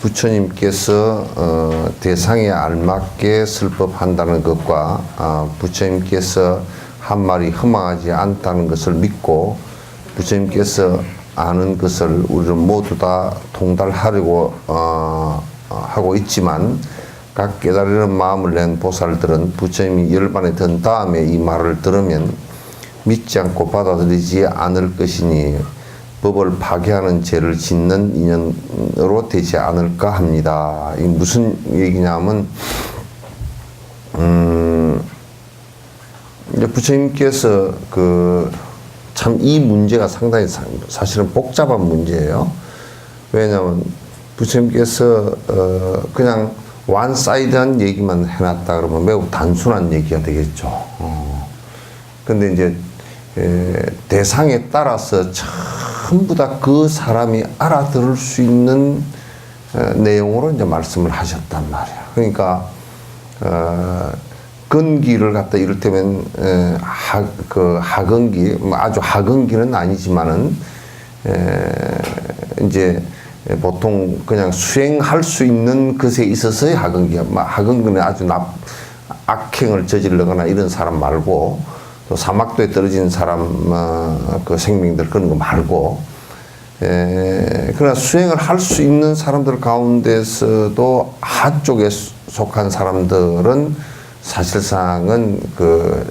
부처님께서 대상에 알맞게 설법한다는 것과 부처님께서 한 말이 허망하지 않다는 것을 믿고 부처님께서 아는 것을 우리는 모두 다 통달하려고 하고 있지만 각 깨달으려는 마음을 낸 보살들은 부처님이 열반에 든 다음에 이 말을 들으면 믿지 않고 받아들이지 않을 것이니 법을 파괴하는 죄를 짓는 인연으로 되지 않을까 합니다. 이 무슨 얘기냐면 이제 부처님께서 참 이 문제가 상당히 사실은 복잡한 문제예요. 왜냐하면 부처님께서 그냥 원사이드한 얘기만 해놨다 그러면 매우 단순한 얘기가 되겠죠. 근데 이제 대상에 따라서 전부 다 그 사람이 알아들을 수 있는 내용으로 이제 말씀을 하셨단 말이야. 그러니까 건기를 갖다 이를테면 하건기, 아주 하건기는 아니지만은 이제 보통 그냥 수행할 수 있는 것에 있어서의 하건기야. 하건기는 아주 악행을 저지르거나 이런 사람 말고, 또 사막도에 떨어진 사람 그 생명들 그런 거 말고, 그러나 수행을 할 수 있는 사람들 가운데서도 하 쪽에 속한 사람들은 사실상은 그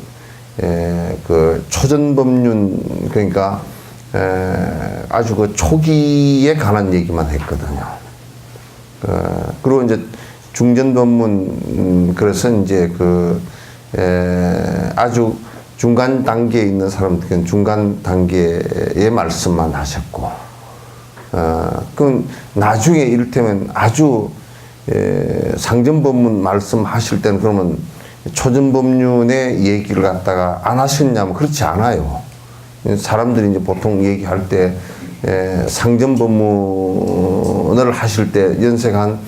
초전법륜, 그러니까 아주 그 초기에 관한 얘기만 했거든요. 그리고 이제 중전법문, 그래서 이제 아주 중간 단계에 있는 사람들은 중간 단계의 말씀만 하셨고, 그럼 나중에 이를테면 아주 상전법문 말씀하실 때는 그러면 초전법륜의 얘기를 갖다가 안 하셨냐면 그렇지 않아요. 사람들이 이제 보통 얘기할 때 상전법문을 하실 때 연세가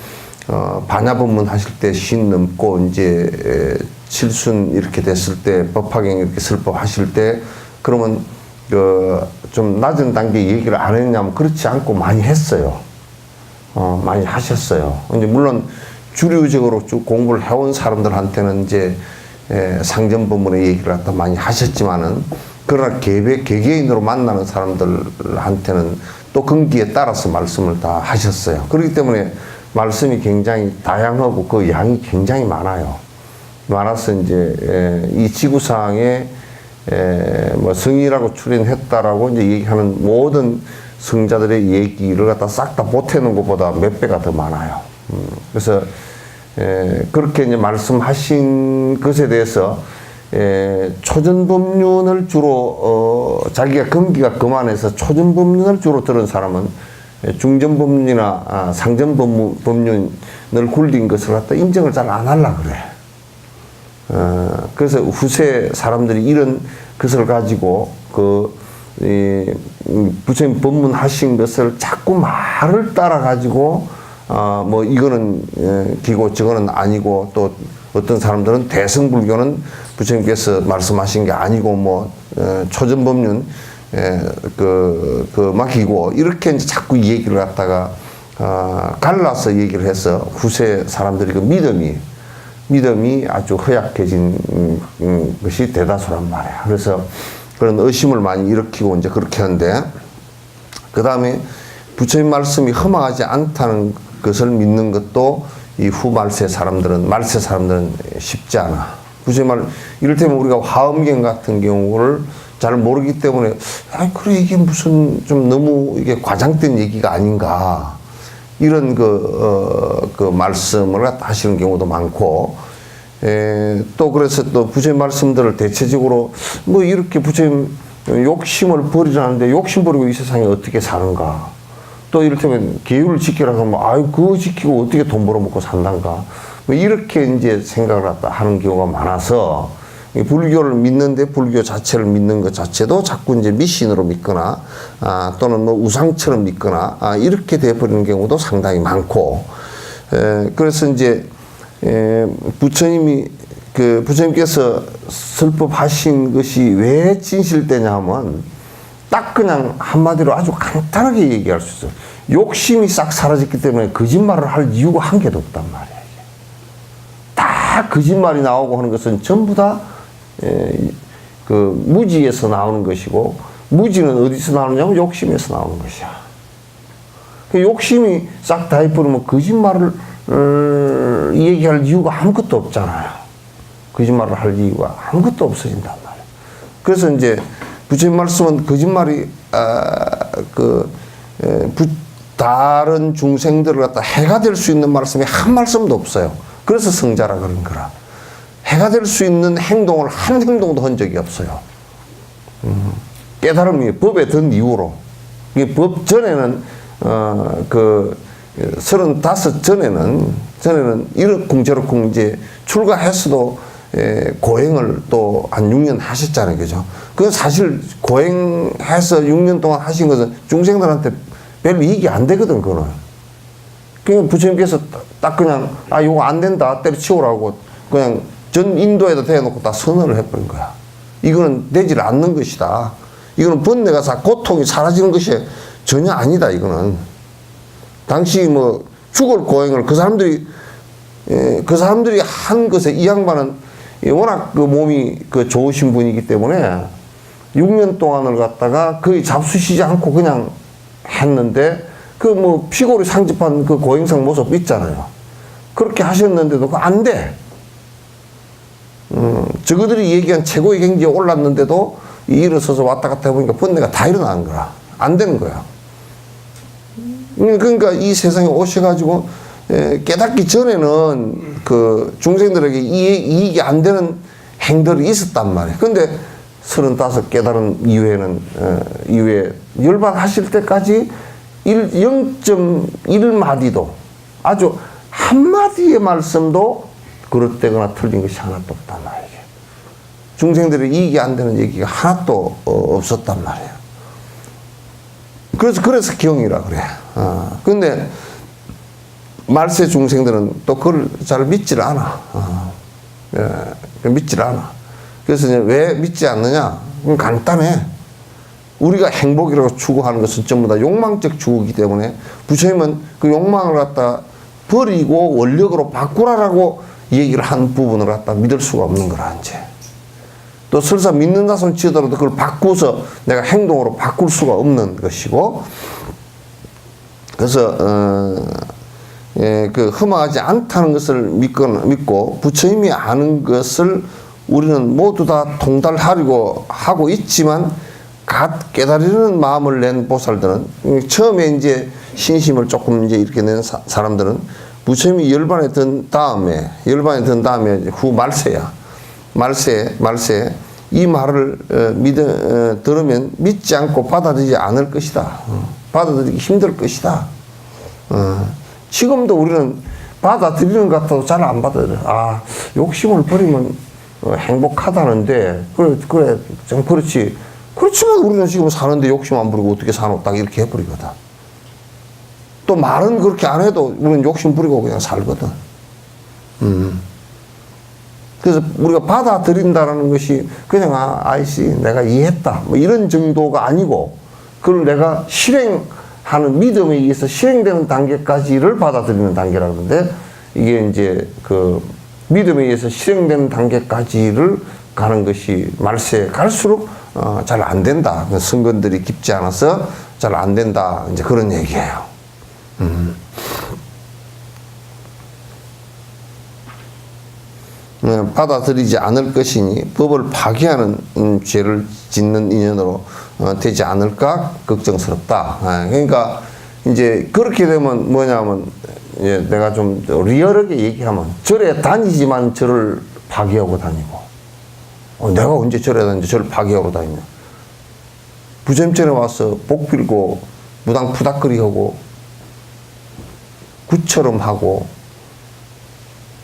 반야법문 하실 때 50 넘고 이제 칠순 이렇게 됐을 때 법화경 이렇게 설법하실 때 그러면 좀 낮은 단계 얘기를 안 했냐면 그렇지 않고 많이 했어요. 많이 하셨어요. 이제 물론 주류적으로 쭉 공부를 해온 사람들한테는 이제 상전법문의 얘기를 갖다 많이 하셨지만은, 그러나 개개인으로 만나는 사람들한테는 또 근기에 따라서 말씀을 다 하셨어요. 그렇기 때문에 말씀이 굉장히 다양하고 그 양이 굉장히 많아요. 많아서 이제 이 지구상에 뭐 성이라고 출연했다라고 이제 얘기하는 모든 성자들의 얘기를 갖다 싹 다 보태는 것보다 몇 배가 더 많아요. 그래서 그렇게 이제 말씀하신 것에 대해서 초전법륜을 주로 자기가 근기가 그만해서 초전법륜을 주로 들은 사람은 중전법륜이나 상전법륜을 굴린 것을 갖다 인정을 잘 안 하려고 그래. 그래서 후세 사람들이 이런 것을 가지고 부처님 법문하신 것을 자꾸 말을 따라 가지고 뭐 이거는 기고 저거는 아니고, 또 어떤 사람들은 대승불교는 부처님께서 말씀하신 게 아니고 뭐 초전법륜 막 기고, 이렇게 이제 자꾸 이 얘기를 갖다가 갈라서 얘기를 해서 후세 사람들이 그 믿음이 아주 허약해진 것이 대다수란 말이야. 그래서 그런 의심을 많이 일으키고 이제 그렇게 하는데, 그 다음에 부처님 말씀이 허망하지 않다는 것을 믿는 것도 이 후말세 사람들은 쉽지 않아. 부처님 말, 이를테면 우리가 화엄경 같은 경우를 잘 모르기 때문에, 그래, 이게 무슨 좀 너무 이게 과장된 얘기가 아닌가. 이런 그 말씀을 하시는 경우도 많고, 또 그래서 또 부처님 말씀들을 대체적으로 뭐 이렇게 부처님 욕심을 버리라는데 욕심 버리고 이 세상에 어떻게 사는가. 또 이를테면 계율을 지키라고 하면 그거 지키고 어떻게 돈 벌어먹고 산단가. 뭐 이렇게 이제 생각을 하는 경우가 많아서, 불교를 믿는데 불교 자체를 믿는 것 자체도 자꾸 이제 미신으로 믿거나 또는 뭐 우상처럼 믿거나 이렇게 돼버리는 경우도 상당히 많고, 그래서 이제 부처님께서 설법하신 것이 왜 진실되냐 하면 딱 그냥 한마디로 아주 간단하게 얘기할 수 있어요. 욕심이 싹 사라졌기 때문에 거짓말을 할 이유가 한 개도 없단 말이야. 다 거짓말이 나오고 하는 것은 전부 다 그 무지에서 나오는 것이고, 무지는 어디서 나오느냐면 욕심에서 나오는 것이야. 그 욕심이 싹 다 해버리면 거짓말을 얘기할 이유가 아무것도 없잖아요. 거짓말을 할 이유가 아무것도 없어진단 말이에요. 그래서 이제 부처님 말씀은 거짓말이 다른 중생들을 갖다 해가 될 수 있는 말씀이 한 말씀도 없어요. 그래서 성자라 그런 거라. 해가 될 수 있는 행동을 한 행동도 한 적이 없어요. 깨달음이 법에 든 이후로. 이게 법 전에는 35 전에는 이렇쿵 저렇쿵 이제 출가했어도 고행을 또 한 6년 하셨잖아요. 그죠? 그건 사실 고행해서 6년 동안 하신 것은 중생들한테 별 이익이 안 되거든, 그거는. 그러니까 부처님께서 딱 그냥, 이거 안 된다, 때려치우라고 그냥 전 인도에다 대놓고 다 선언을 해버린 거야. 이거는 되질 않는 것이다. 이거는 번뇌가 고통이 사라지는 것이 전혀 아니다, 이거는. 당시 뭐, 죽을 고행을 그 사람들이 한 것에 이 양반은 워낙 그 몸이 좋으신 분이기 때문에 6년 동안을 갖다가 거의 잡수시지 않고 그냥 했는데 그 뭐 피골이 상접한 그 고행성 모습 있잖아요. 그렇게 하셨는데도 그거 안 돼. 저거들이 얘기한 최고의 경지에 올랐는데도 일어서서 왔다 갔다 해보니까 번뇌가 다 일어나는 거야. 안 되는 거야. 그러니까 이 세상에 오셔가지고 깨닫기 전에는 그 중생들에게 이익이 안 되는 행들이 있었단 말이에요. 근데 35 깨달은 이후에 열반하실 때까지 0.1마디도 아주 한마디의 말씀도 그릇되거나 틀린 것이 하나도 없단 말이에요. 중생들의 이익이 안 되는 얘기가 하나도 없었단 말이에요. 그래서 경이라 그래. 근데 말세 중생들은 또 그걸 잘 믿질 않아. 믿질 않아. 그래서 이제 왜 믿지 않느냐? 간단해. 우리가 행복이라고 추구하는 것은 전부 다 욕망적 추구이기 때문에 부처님은 그 욕망을 갖다 버리고 원력으로 바꾸라라고 얘기를 한 부분을 갖다 믿을 수가 없는 거라, 이제. 또 설사 믿는다 손 치더라도 그걸 바꾸서 내가 행동으로 바꿀 수가 없는 것이고, 그래서 그 흠하지 않다는 것을 믿고 부처님이 아는 것을 우리는 모두 다 통달하려고 하고 있지만, 갓 깨달으려는 마음을 낸 보살들은, 처음에 이제 신심을 조금 이제 이렇게 낸 사람들은 부처님이 열반에 든 다음에 후 말세야. 말세 이 말을 들으면 믿지 않고 받아들이지 않을 것이다. 받아들이기 힘들 것이다. 지금도 우리는 받아들이는 것 같아도 잘 안 받아들여. 욕심을 버리면 행복하다는데, 그래, 좀 그렇지. 그렇지만 우리는 지금 사는데 욕심 안 부리고 어떻게 사노? 딱 이렇게 해버리거든. 또 말은 그렇게 안 해도 우리는 욕심 부리고 그냥 살거든. 그래서 우리가 받아들인다라는 것이 그냥, 아이씨, 내가 이해했다. 뭐 이런 정도가 아니고, 그걸 내가 실행하는 믿음에 의해서 실행되는 단계까지를 받아들이는 단계라는 건데, 이게 이제 그 믿음에 의해서 실행되는 단계까지를 가는 것이 말세에 갈수록 잘 안 된다. 선근들이 깊지 않아서 잘 안 된다. 이제 그런 얘기예요. 받아들이지 않을 것이니 법을 파괴하는 죄를 짓는 인연으로 되지 않을까 걱정스럽다. 그러니까 이제 그렇게 되면 뭐냐면, 이제 내가 좀 리얼하게 얘기하면, 절에 다니지만 절을 파괴하고 다니고, 내가 언제 절에 다니는데 절을 파괴하고 다니냐. 부처님전에 와서 복 빌고 무당 푸닥거리하고 굿처럼 하고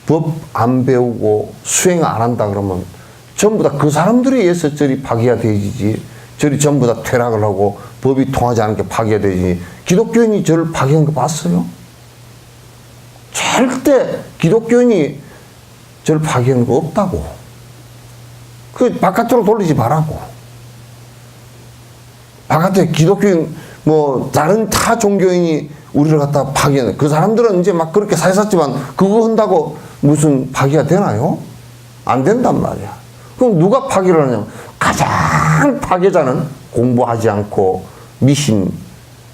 법 안 배우고 수행 안 한다 그러면 전부 다 그 사람들에 의해서 절이 파괴가 되지, 절이 전부 다 퇴락을 하고 법이 통하지 않은 게 파괴가 되지. 기독교인이 절을 파괴한 거 봤어요? 절대 기독교인이 절을 파괴한 거 없다고. 그 바깥으로 돌리지 말라고. 바깥에 기독교인 뭐 다른 타 종교인이 우리를 갖다 파괴해. 그 사람들은 이제 막 그렇게 사회샀지만 그거 한다고 무슨 파괴가 되나요? 안 된단 말이야. 그럼 누가 파괴를 하냐면 가장 파괴자는 공부하지 않고 미신,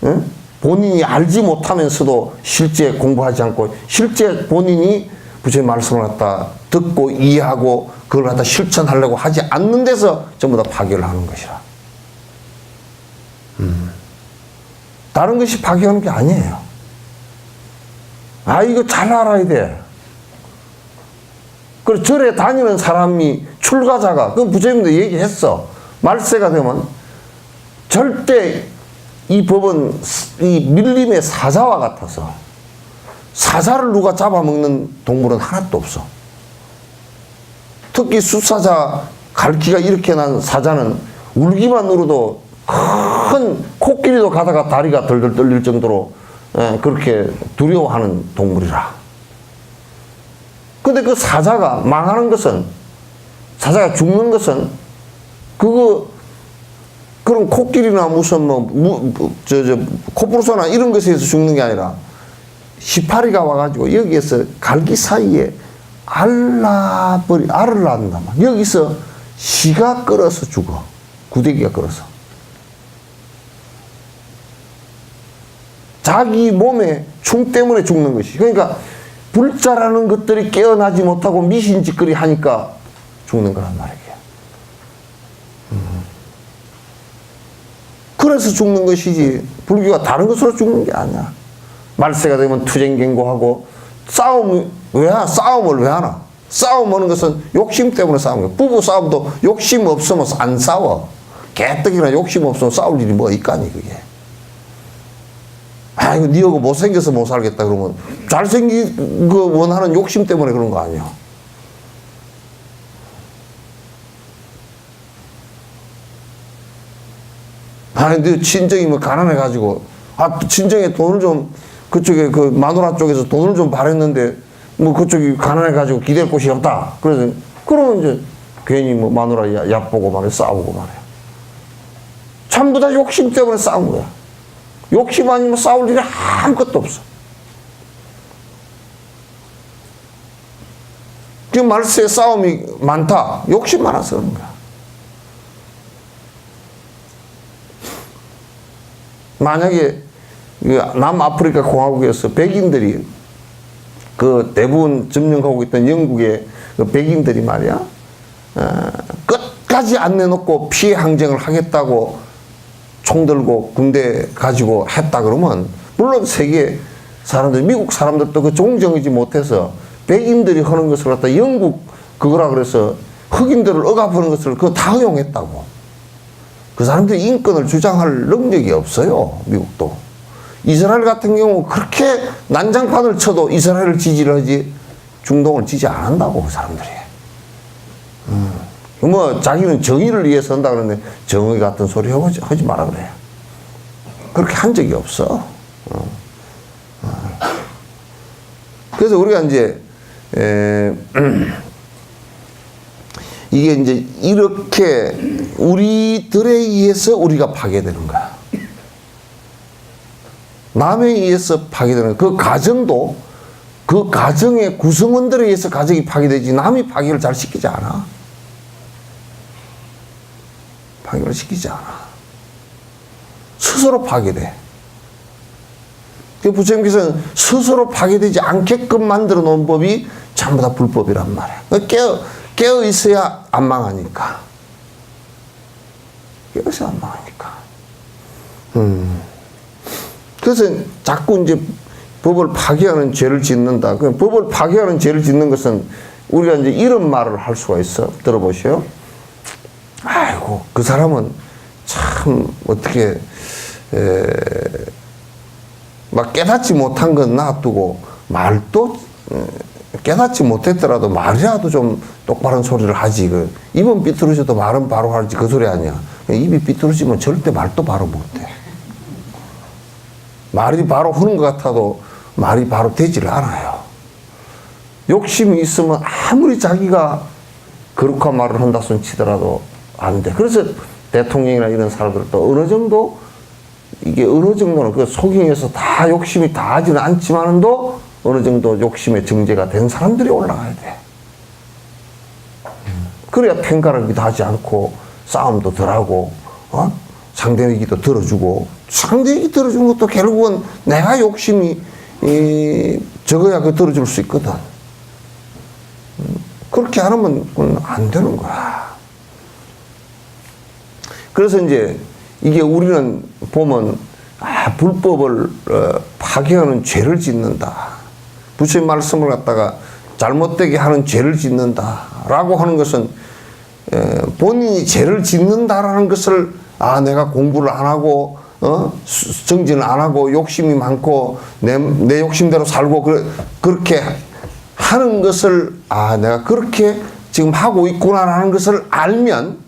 응? 본인이 알지 못하면서도 실제 공부하지 않고 실제 본인이 부처의 말씀을 갖다 듣고 이해하고 그걸 갖다 실천하려고 하지 않는 데서 전부 다 파괴를 하는 것이라. 다른 것이 파괴하는 게 아니에요. 아, 이거 잘 알아야 돼. 그리고 절에 다니는 사람이 출가자가, 그 부처님도 얘기했어. 말세가 되면 절대 이 법은 이 밀림의 사자와 같아서 사자를 누가 잡아먹는 동물은 하나도 없어. 특히 숫사자, 갈기가 이렇게 난 사자는 울기만 울어도 큰 코끼리도 가다가 다리가 덜덜 떨릴 정도로 그렇게 두려워하는 동물이라. 근데 그 사자가 망하는 것은, 사자가 죽는 것은 그런 코끼리나 무슨 코뿔소나 이런 것에서 죽는 게 아니라 18위가 와가지고 여기에서 갈기 사이에 알을 낳는단 말이야. 여기서 씨가 끓어서 죽어. 구데기가 끓어서. 자기 몸에 충 때문에 죽는 것이. 그러니까 불자라는 것들이 깨어나지 못하고 미신짓거리 하니까 죽는 거란 말이에요. 그래서 죽는 것이지 불교가 다른 것으로 죽는 게 아니야. 말세가 되면 투쟁갱고하고 싸움을 왜 하나? 싸움하는 것은 욕심 때문에 싸우는 거야. 부부 싸움도 욕심 없으면 안 싸워. 개떡이나 욕심 없으면 싸울 일이 뭐 있까니 그게. 아이고 니하고 못생겨서 못 살겠다 그러면 잘생긴 거 원하는 욕심 때문에 그런 거 아니야. 아니 너 친정이 뭐 가난해가지고 친정에 돈을 좀 그쪽에 그 마누라 쪽에서 돈을 좀 바랬는데 뭐 그쪽이 가난해가지고 기댈 곳이 없다. 그래서 그러면 이제 괜히 뭐 마누라 얕보고 말해 싸우고 말해. 전부 다 욕심 때문에 싸운 거야. 욕심 아니면 싸울 일이 아무것도 없어. 지금 말세에 싸움이 많다. 욕심 많아서 그런 거야. 만약에 남아프리카 공화국에서 백인들이 그 대부분 점령하고 있던 영국의 그 백인들이 말이야, 끝까지 안 내놓고 피해 항쟁을 하겠다고 총 들고 군대 가지고 했다 그러면 물론 세계 사람들, 미국 사람들도 그 종정이지 못해서 백인들이 하는 것을 갖다 영국 그거라 그래서 흑인들을 억압하는 것을 그거 다 허용했다고. 그 사람들이 인권을 주장할 능력이 없어요. 미국도. 이스라엘 같은 경우 그렇게 난장판을 쳐도 이스라엘을 지지를 하지 중동을 지지 안 한다고 그 사람들이. 뭐 자기는 정의를 위해서 한다 그러는데 정의 같은 소리 하지 마라 그래. 그렇게 한 적이 없어. 그래서 우리가 이제 이게 이제 이렇게 우리들에 의해서 우리가 파괴되는 거야. 남에 의해서 파괴되는 그 가정도 그 가정의 구성원들에 의해서 가정이 파괴되지 남이 파괴를 잘 시키지 않아. 파괴를 시키지 않아. 스스로 파괴돼. 그 부처님께서는 스스로 파괴되지 않게끔 만들어 놓은 법이 전부 다 불법이란 말이야. 깨어 있어야 안 망하니까. 깨어 있어야 안 망하니까. 그래서 자꾸 이제 법을 파괴하는 죄를 짓는다. 그 법을 파괴하는 죄를 짓는 것은 우리가 이제 이런 말을 할 수가 있어. 들어보시오. 아이고, 그 사람은 참 어떻게 막 깨닫지 못한 건 놔두고 말도 깨닫지 못했더라도 말이라도 좀 똑바른 소리를 하지. 그 입은 삐뚤어져도 말은 바로 하지. 그 소리 아니야. 입이 삐뚤어지면 절대 말도 바로 못해. 말이 바로 하는 것 같아도 말이 바로 되질 않아요. 욕심이 있으면 아무리 자기가 거룩한 말을 한다 손 치더라도 안 돼. 그래서 대통령이나 이런 사람들도 어느 정도 이게 어느 정도는 그 소경에서 다 욕심이 다 하지는 않지만도 어느 정도 욕심의 정제가 된 사람들이 올라가야 돼. 그래야 편가르기도 하지 않고 싸움도 덜하고 상대 얘기도 들어주고, 상대 얘기 들어주는 것도 결국은 내가 욕심이 적어야 그 들어줄 수 있거든. 그렇게 안 하면 안 되는 거야. 그래서 이제 이게 우리는 보면 불법을 파괴하는 죄를 짓는다. 부처님 말씀을 갖다가 잘못되게 하는 죄를 짓는다라고 하는 것은 본인이 죄를 짓는다라는 것을 내가 공부를 안 하고 정진을 안 하고 욕심이 많고 내 욕심대로 살고 그렇게 하는 것을 내가 그렇게 지금 하고 있구나라는 것을 알면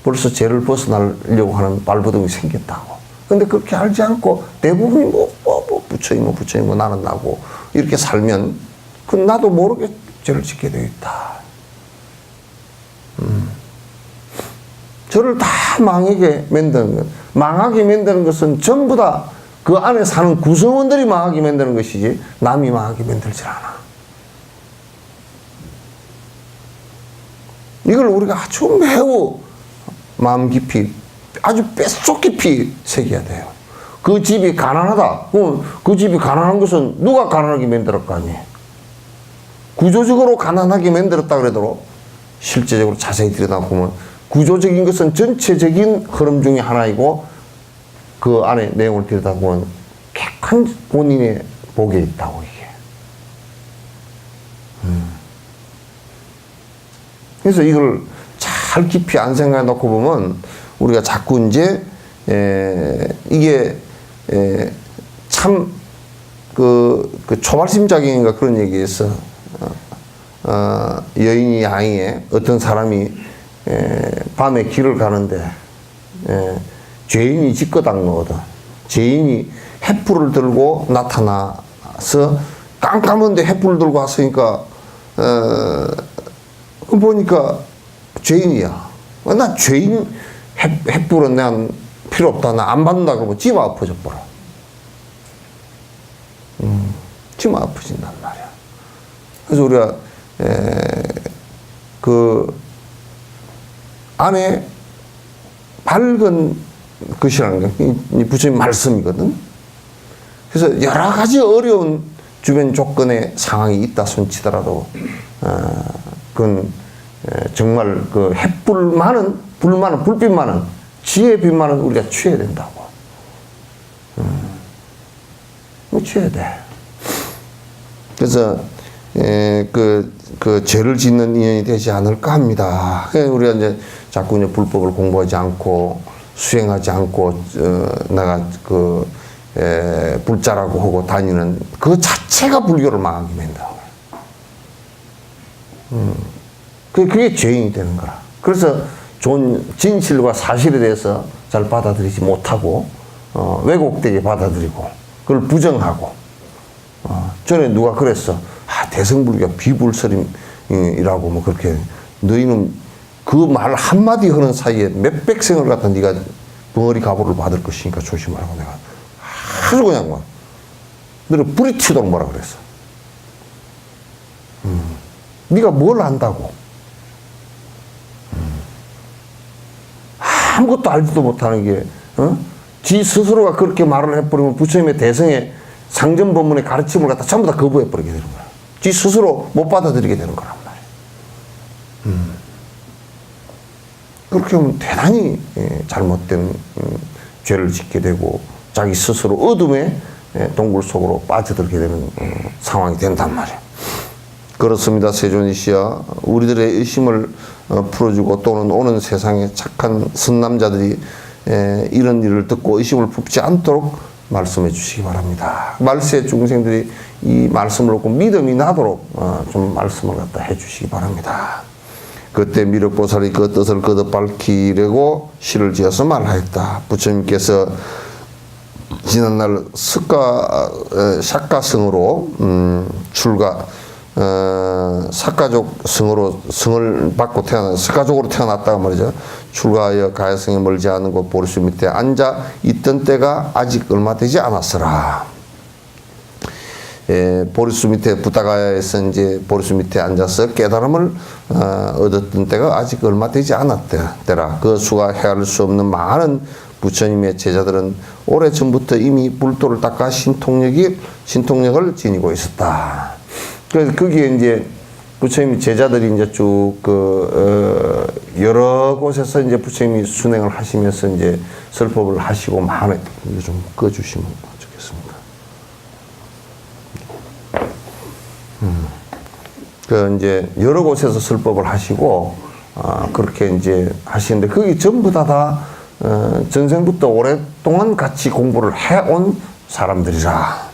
벌써 죄를 벗어나려고 하는 발버둥이 생겼다고. 근데 그렇게 알지 않고 대부분이 부처님 나는 나고 이렇게 살면 나도 모르게 죄를 짓게 되어 있다. 저를 다 망하게 만드는 것. 망하게 만드는 것은 전부 다 그 안에 사는 구성원들이 망하게 만드는 것이지 남이 망하게 만들지 않아. 이걸 우리가 아주 매우 마음 깊이, 아주 뼛속 깊이 새겨야 돼요. 그 집이 가난하다. 그 집이 가난한 것은 누가 가난하게 만들었을 거 아니에요. 구조적으로 가난하게 만들었다 그래도 실제적으로 자세히 들여다보면 구조적인 것은 전체적인 흐름 중에 하나이고, 그 안에 내용을 들여다보면 객관 본인의 복에 있다고, 이게. 그래서 이걸 잘 깊이 안 생각해 놓고 보면 우리가 자꾸 이제 이게 참 그 초발심작인가 그런 얘기에서 여인이 양이에 어떤 사람이 밤에 길을 가는데 죄인이 집거당 거거든. 죄인이 횃불을 들고 나타나서 깜깜한데 횃불을 들고 왔으니까 보니까 죄인이야. 나 죄인 횃불은 난 필요 없다. 나 안 받는다. 그러면 집 아파져 버려. 집 아프진단 말이야. 그래서 우리가 그 안에 밝은 것이라는 게 부처님 말씀이거든. 그래서 여러 가지 어려운 주변 조건의 상황이 있다 손치더라도 그건 정말 그 햇불 많은, 불 많은, 불빛 많은, 지혜 빛 많은 우리가 취해야 된다고. 취해야 돼. 그래서 그 죄를 짓는 인연이 되지 않을까 합니다. 우리가 이제 자꾸 이제 불법을 공부하지 않고 수행하지 않고 내가 불자라고 하고 다니는 그 자체가 불교를 망하게 만든다. 그게 죄인이 되는 거라. 그래서 좋은 진실과 사실에 대해서 잘 받아들이지 못하고 왜곡되게 받아들이고 그걸 부정하고 전에 누가 그랬어. 대승불교가 비불설임이라고 뭐 그렇게 너희는 그 말 한마디 하는 사이에 몇백 생을 갖다 네가 벙어리 가보를 받을 것이니까 조심하라고 내가 아주 그냥 막 너를 뿌리 튀도록 뭐라 그랬어. 네가 뭘 안다고. 아무것도 알지도 못하는 게 지 스스로가 그렇게 말을 해버리면 부처님의 대성의 상전법문의 가르침을 갖다 전부 다 거부해버리게 되는 거야. 지 스스로 못 받아들이게 되는 거란 말이야. 그렇게 하면 대단히 잘못된 죄를 짓게 되고 자기 스스로 어둠의 동굴 속으로 빠져들게 되는 상황이 된단 말이야. 그렇습니다. 세존이시여, 우리들의 의심을 풀어주고 또는 오는 세상에 착한 선남자들이 이런 일을 듣고 의심을 품지 않도록 말씀해 주시기 바랍니다. 말세 중생들이 이 말씀을 듣고 믿음이 나도록 좀 말씀을 갖다 해 주시기 바랍니다. 그때 미륵보살이 그 뜻을 거듭 밝히려고 시를 지어서 말하였다. 부처님께서 지난날 삭가성으로 출가 사가족 성을 받고 사가족으로 태어났다가 말이죠. 출가하여 가야성에 멀지 않은 곳 보리수 밑에 앉아 있던 때가 아직 얼마 되지 않았으라. 보리수 밑에 부다가야에서 이제 보리수 밑에 앉아서 깨달음을 얻었던 때가 아직 얼마 되지 않았더라. 그 수가 헤아릴 수 없는 많은 부처님의 제자들은 오래 전부터 이미 불도를 닦아 신통력을 지니고 있었다. 그래서 거기에 이제 부처님 제자들이 이제 쭉 여러 곳에서 이제 부처님이 순행을 하시면서 이제 설법을 하시고 마음에 좀 꺼주시면 좋겠습니다. 그 이제 여러 곳에서 설법을 하시고 그렇게 이제 하시는데 거기 전부 다 전생부터 오랫동안 같이 공부를 해온 사람들이라.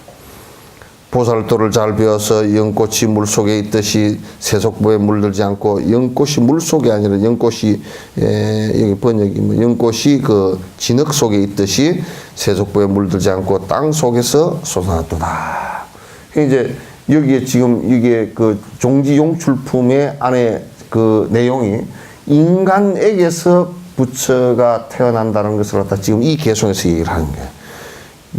보살도를 잘 배워서 연꽃이 물속에 있듯이 세속부에 물들지 않고, 연꽃이 물속에 아니라 연꽃이 여기 번역이 뭐 연꽃이 그 진흙 속에 있듯이 세속부에 물들지 않고 땅 속에서 솟아났도다. 이제 여기에 지금 이게 그 종지용출품의 안에 그 내용이 인간에게서 부처가 태어난다는 것을 갖다 지금 이 개송에서 얘기를 하는 거예요.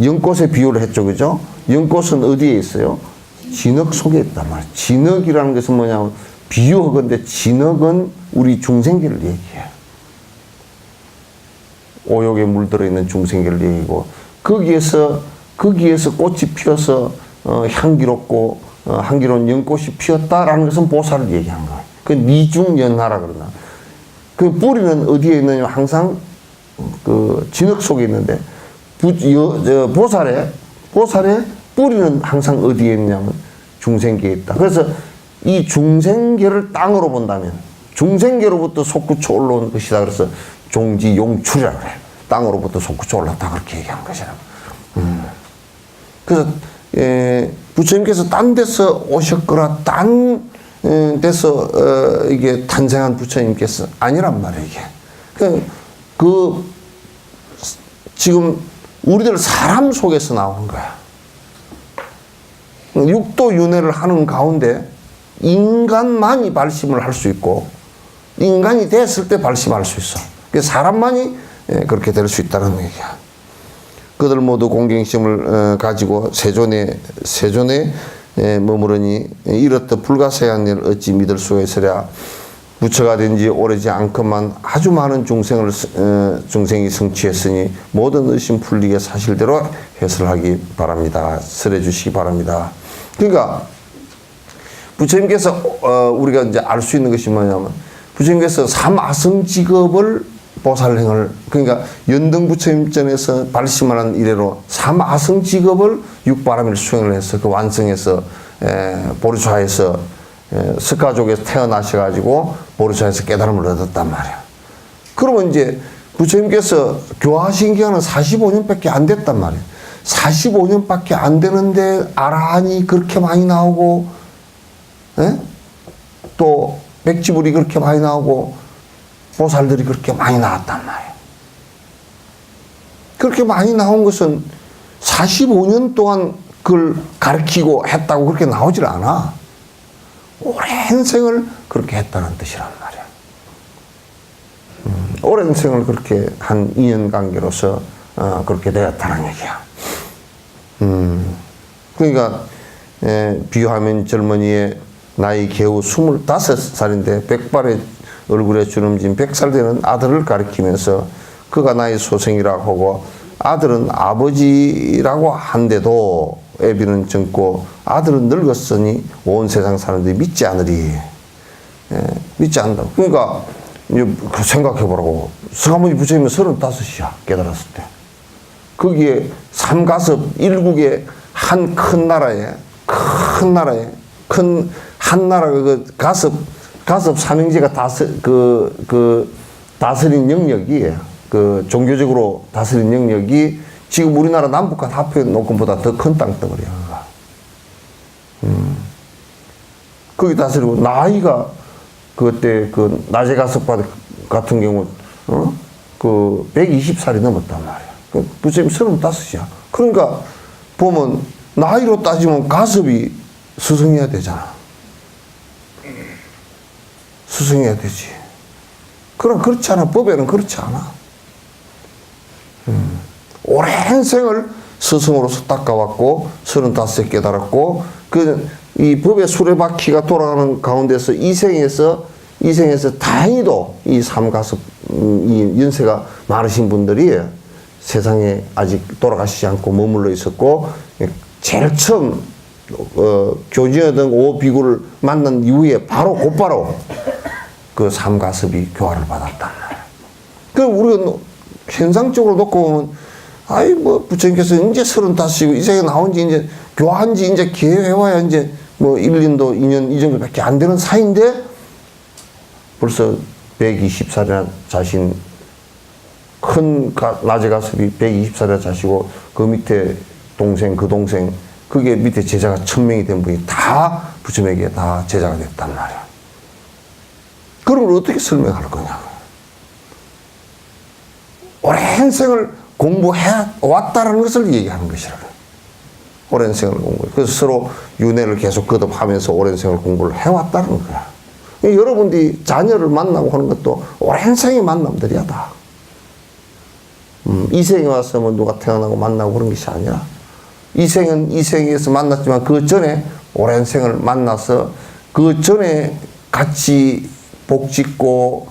연꽃에 비유를 했죠, 그죠? 연꽃은 어디에 있어요? 진흙 속에 있단 말이에요. 진흙이라는 것은 뭐냐면 비유하건데 진흙은 우리 중생계를 얘기해요. 오욕에 물들어 있는 중생계를 얘기고, 거기에서 꽃이 피어서 향기롭고 향기로운 연꽃이 피었다라는 것은 보살을 얘기한 거예요. 그 니중연하라 그러나. 그 뿌리는 어디에 있느냐? 항상 그 진흙 속에 있는데, 보살의 뿌리는 항상 어디에 있냐면 중생계에 있다. 그래서 이 중생계를 땅으로 본다면 중생계로부터 솟구쳐 올라온 것이다. 그래서 종지용출이라고 그래요. 땅으로부터 솟구쳐 올랐다. 그렇게 얘기한 것이라고. 그래서 부처님께서 딴 데서 오셨거나 딴 데서 이게 탄생한 부처님께서 아니란 말이에요. 이게 지금 우리들 사람 속에서 나오는 거야. 육도 윤회를 하는 가운데 인간만이 발심을 할 수 있고, 인간이 됐을 때 발심할 수 있어. 사람만이 그렇게 될 수 있다는 얘기야. 그들 모두 공경심을 가지고 세존에 머무르니 이렇듯 불가사의한 일을 어찌 믿을 수가 있으랴. 부처가 된 지 오래지 않건만 아주 많은 중생이 성취했으니 모든 의심 풀리게 사실대로 해설하기 바랍니다. 설해 주시기 바랍니다. 그러니까 부처님께서 우리가 이제 알 수 있는 것이 뭐냐면, 부처님께서 삼아성직업을 보살행을, 그러니까 연등 부처님전에서 발심하는 이래로 삼아성직업을 육바람일 수행을 해서 그 완성해서 보리차에서 스가족에서 태어나셔가지고 보리차에서 깨달음을 얻었단 말이야. 그러면 이제 부처님께서 교화하신 기간은 45년밖에 안 됐단 말이야. 45년밖에 안 되는데 아라한이 그렇게 많이 나오고, 또 백지불이 그렇게 많이 나오고, 보살들이 그렇게 많이 나왔단 말이야. 그렇게 많이 나온 것은 45년 동안 그걸 가르치고 했다고 그렇게 나오질 않아. 오랜 생을 그렇게 했다는 뜻이란 말이야. 오랜 생을 그렇게 한 인연관계로서 그렇게 되었다는 얘기야. 그러니까 비유하면 젊은이의 나이 겨우 25살인데 백발의 얼굴에 주름진 100살 되는 아들을 가리키면서 그가 나의 소생이라고 하고, 아들은 아버지라고 한데도 애비는 젊고 아들은 늙었으니 온 세상 사람들이 믿지 않으리. 믿지 않는다. 그러니까 생각해보라고. 서가모니 부처님은 35이야 깨달았을 때. 거기에 삼가섭 일국의 한 큰 나라에 한 나라가 그 가섭 삼형제가 다스린 영역이, 그 종교적으로 다스린 영역이 지금 우리나라 남북한 합해 놓고보다 더 큰 땅덩어리야. 거기 다스리고, 나이가 그때 그 나제 가섭 같은 경우 그 120살이 넘었단 말이야. 그 부처님 35이야. 그러니까 보면 나이로 따지면 가섭이 스승이어야 되잖아. 수승해야 되지. 그럼 그렇지 않아. 법에는 그렇지 않아. 오랜 생을 스승으로서 닦아왔고 35세 깨달았고 이 법의 수레바퀴가 돌아가는 가운데서 이 생에서 다행히도 이 삼가섭 이 연세가 많으신 분들이 세상에 아직 돌아가시지 않고 머물러 있었고 제일 처음 교진여등 오비구를 만난 이후에 곧바로 그 삼가섭이 교화를 받았단 말이야. 그 우리가 현상적으로 놓고 보면 아이 뭐 부처님께서 이제 35이고 이 세상에 나온 지 이제 교화한 지 이제 기회해와야 이제 뭐 1, 2년, 2년 이 정도밖에 안 되는 사이인데 벌써 120살이나 자신 큰 낮에 가섭이 120살이나 자시고 그 밑에 동생 그 동생 그게 밑에 제자가 1000명이 된 분이 다 부처님에게 다 제자가 됐단 말이야. 그런 걸 어떻게 설명할 거냐고. 오랜 생을 공부해 왔다라는 것을 얘기하는 것이라. 오랜 생을 공부해. 그래서 서로 윤회를 계속 거듭하면서 오랜 생을 공부를 해왔다는 거야. 여러분들이 자녀를 만나고 하는 것도 오랜 생의 만남들이야, 다. 이 생에 와서 뭐 누가 태어나고 만나고 그런 것이 아니라 이 생은 이 생에서 만났지만 그 전에 오랜 생을 만나서 그 전에 같이 복짓고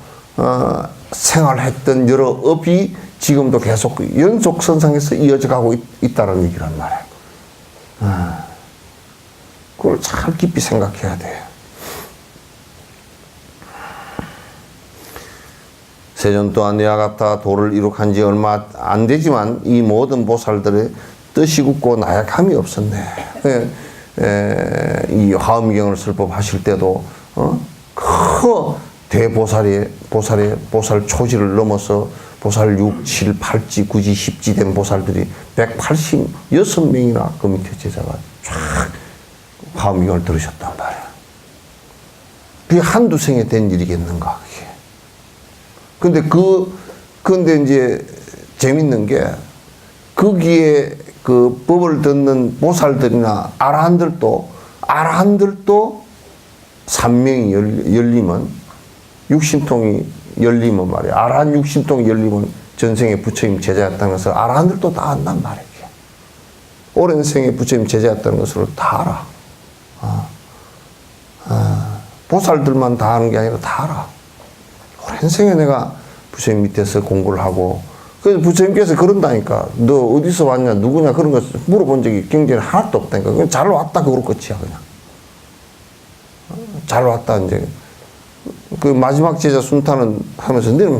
생활했던 여러 업이 지금도 계속 연속선상에서 이어져 가고 있다는 얘기란 말이에요. 그걸 잘 깊이 생각해야 돼요. 세존 또한 이와 같아 도를 이룩한 지 얼마 안 되지만 이 모든 보살들의 뜻이 굳고 나약함이 없었네. 이 화엄경을 설법하실 때도 그 보살 초지를 넘어서 보살 6, 7, 8지, 9지, 10지 된 보살들이 186명이나 그 밑에 제자가 쫙 화엄경을 들으셨단 말이야. 그게 한두 생에 된 일이겠는가, 그게. 근데 이제 재밌는 게 거기에 그 법을 듣는 보살들이나 아라한들도 3명이 열리면 육신통이 열리면 말이야. 아라한 육신통이 열리면 전생에 부처님 제자였다는 것을 아라한들도 다 안단 말이야. 오랜 생에 부처님 제자였다는 것을 다 알아. 보살들만 다 아는 게 아니라 다 알아. 오랜 생에 내가 부처님 밑에서 공부를 하고 그래서 부처님께서 그런다니까. 너 어디서 왔냐 누구냐 그런 거 물어본 적이 경전에 하나도 없다니까. 그냥 잘 왔다 그거로 끝이야 그냥. 잘 왔다 이제. 그 마지막 제자 순탄은 하면서 너는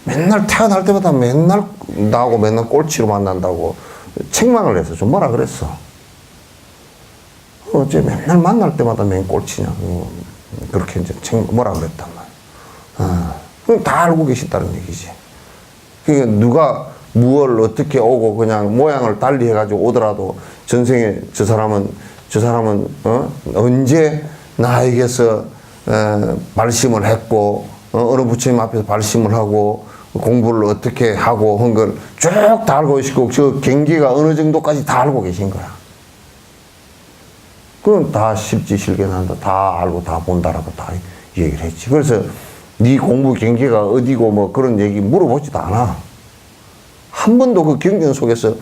맨날 태어날 때마다 맨날 나하고 맨날 꼴찌로 만난다고 책망을 해서 좀 뭐라 그랬어. 어째 맨날 만날 때마다 맨 꼴찌냐. 그렇게 이제 뭐라 그랬단 말이야. 그럼 다 알고 계신다는 얘기지. 그러니까 누가 무엇을 어떻게 오고 그냥 모양을 달리 해가지고 오더라도 전생에 저 사람은 언제 나에게서 발심을 했고 어느 부처님 앞에서 발심을 하고 공부를 어떻게 하고 한 걸 쭉 다 알고 계시고 저 경계가 어느 정도까지 다 알고 계신 거야. 그럼 다 실지실견한다. 다 알고 다 본다라고 다 얘기를 했지. 그래서 네 공부 경계가 어디고 뭐 그런 얘기 물어보지도 않아. 한 번도 그 경전 속에서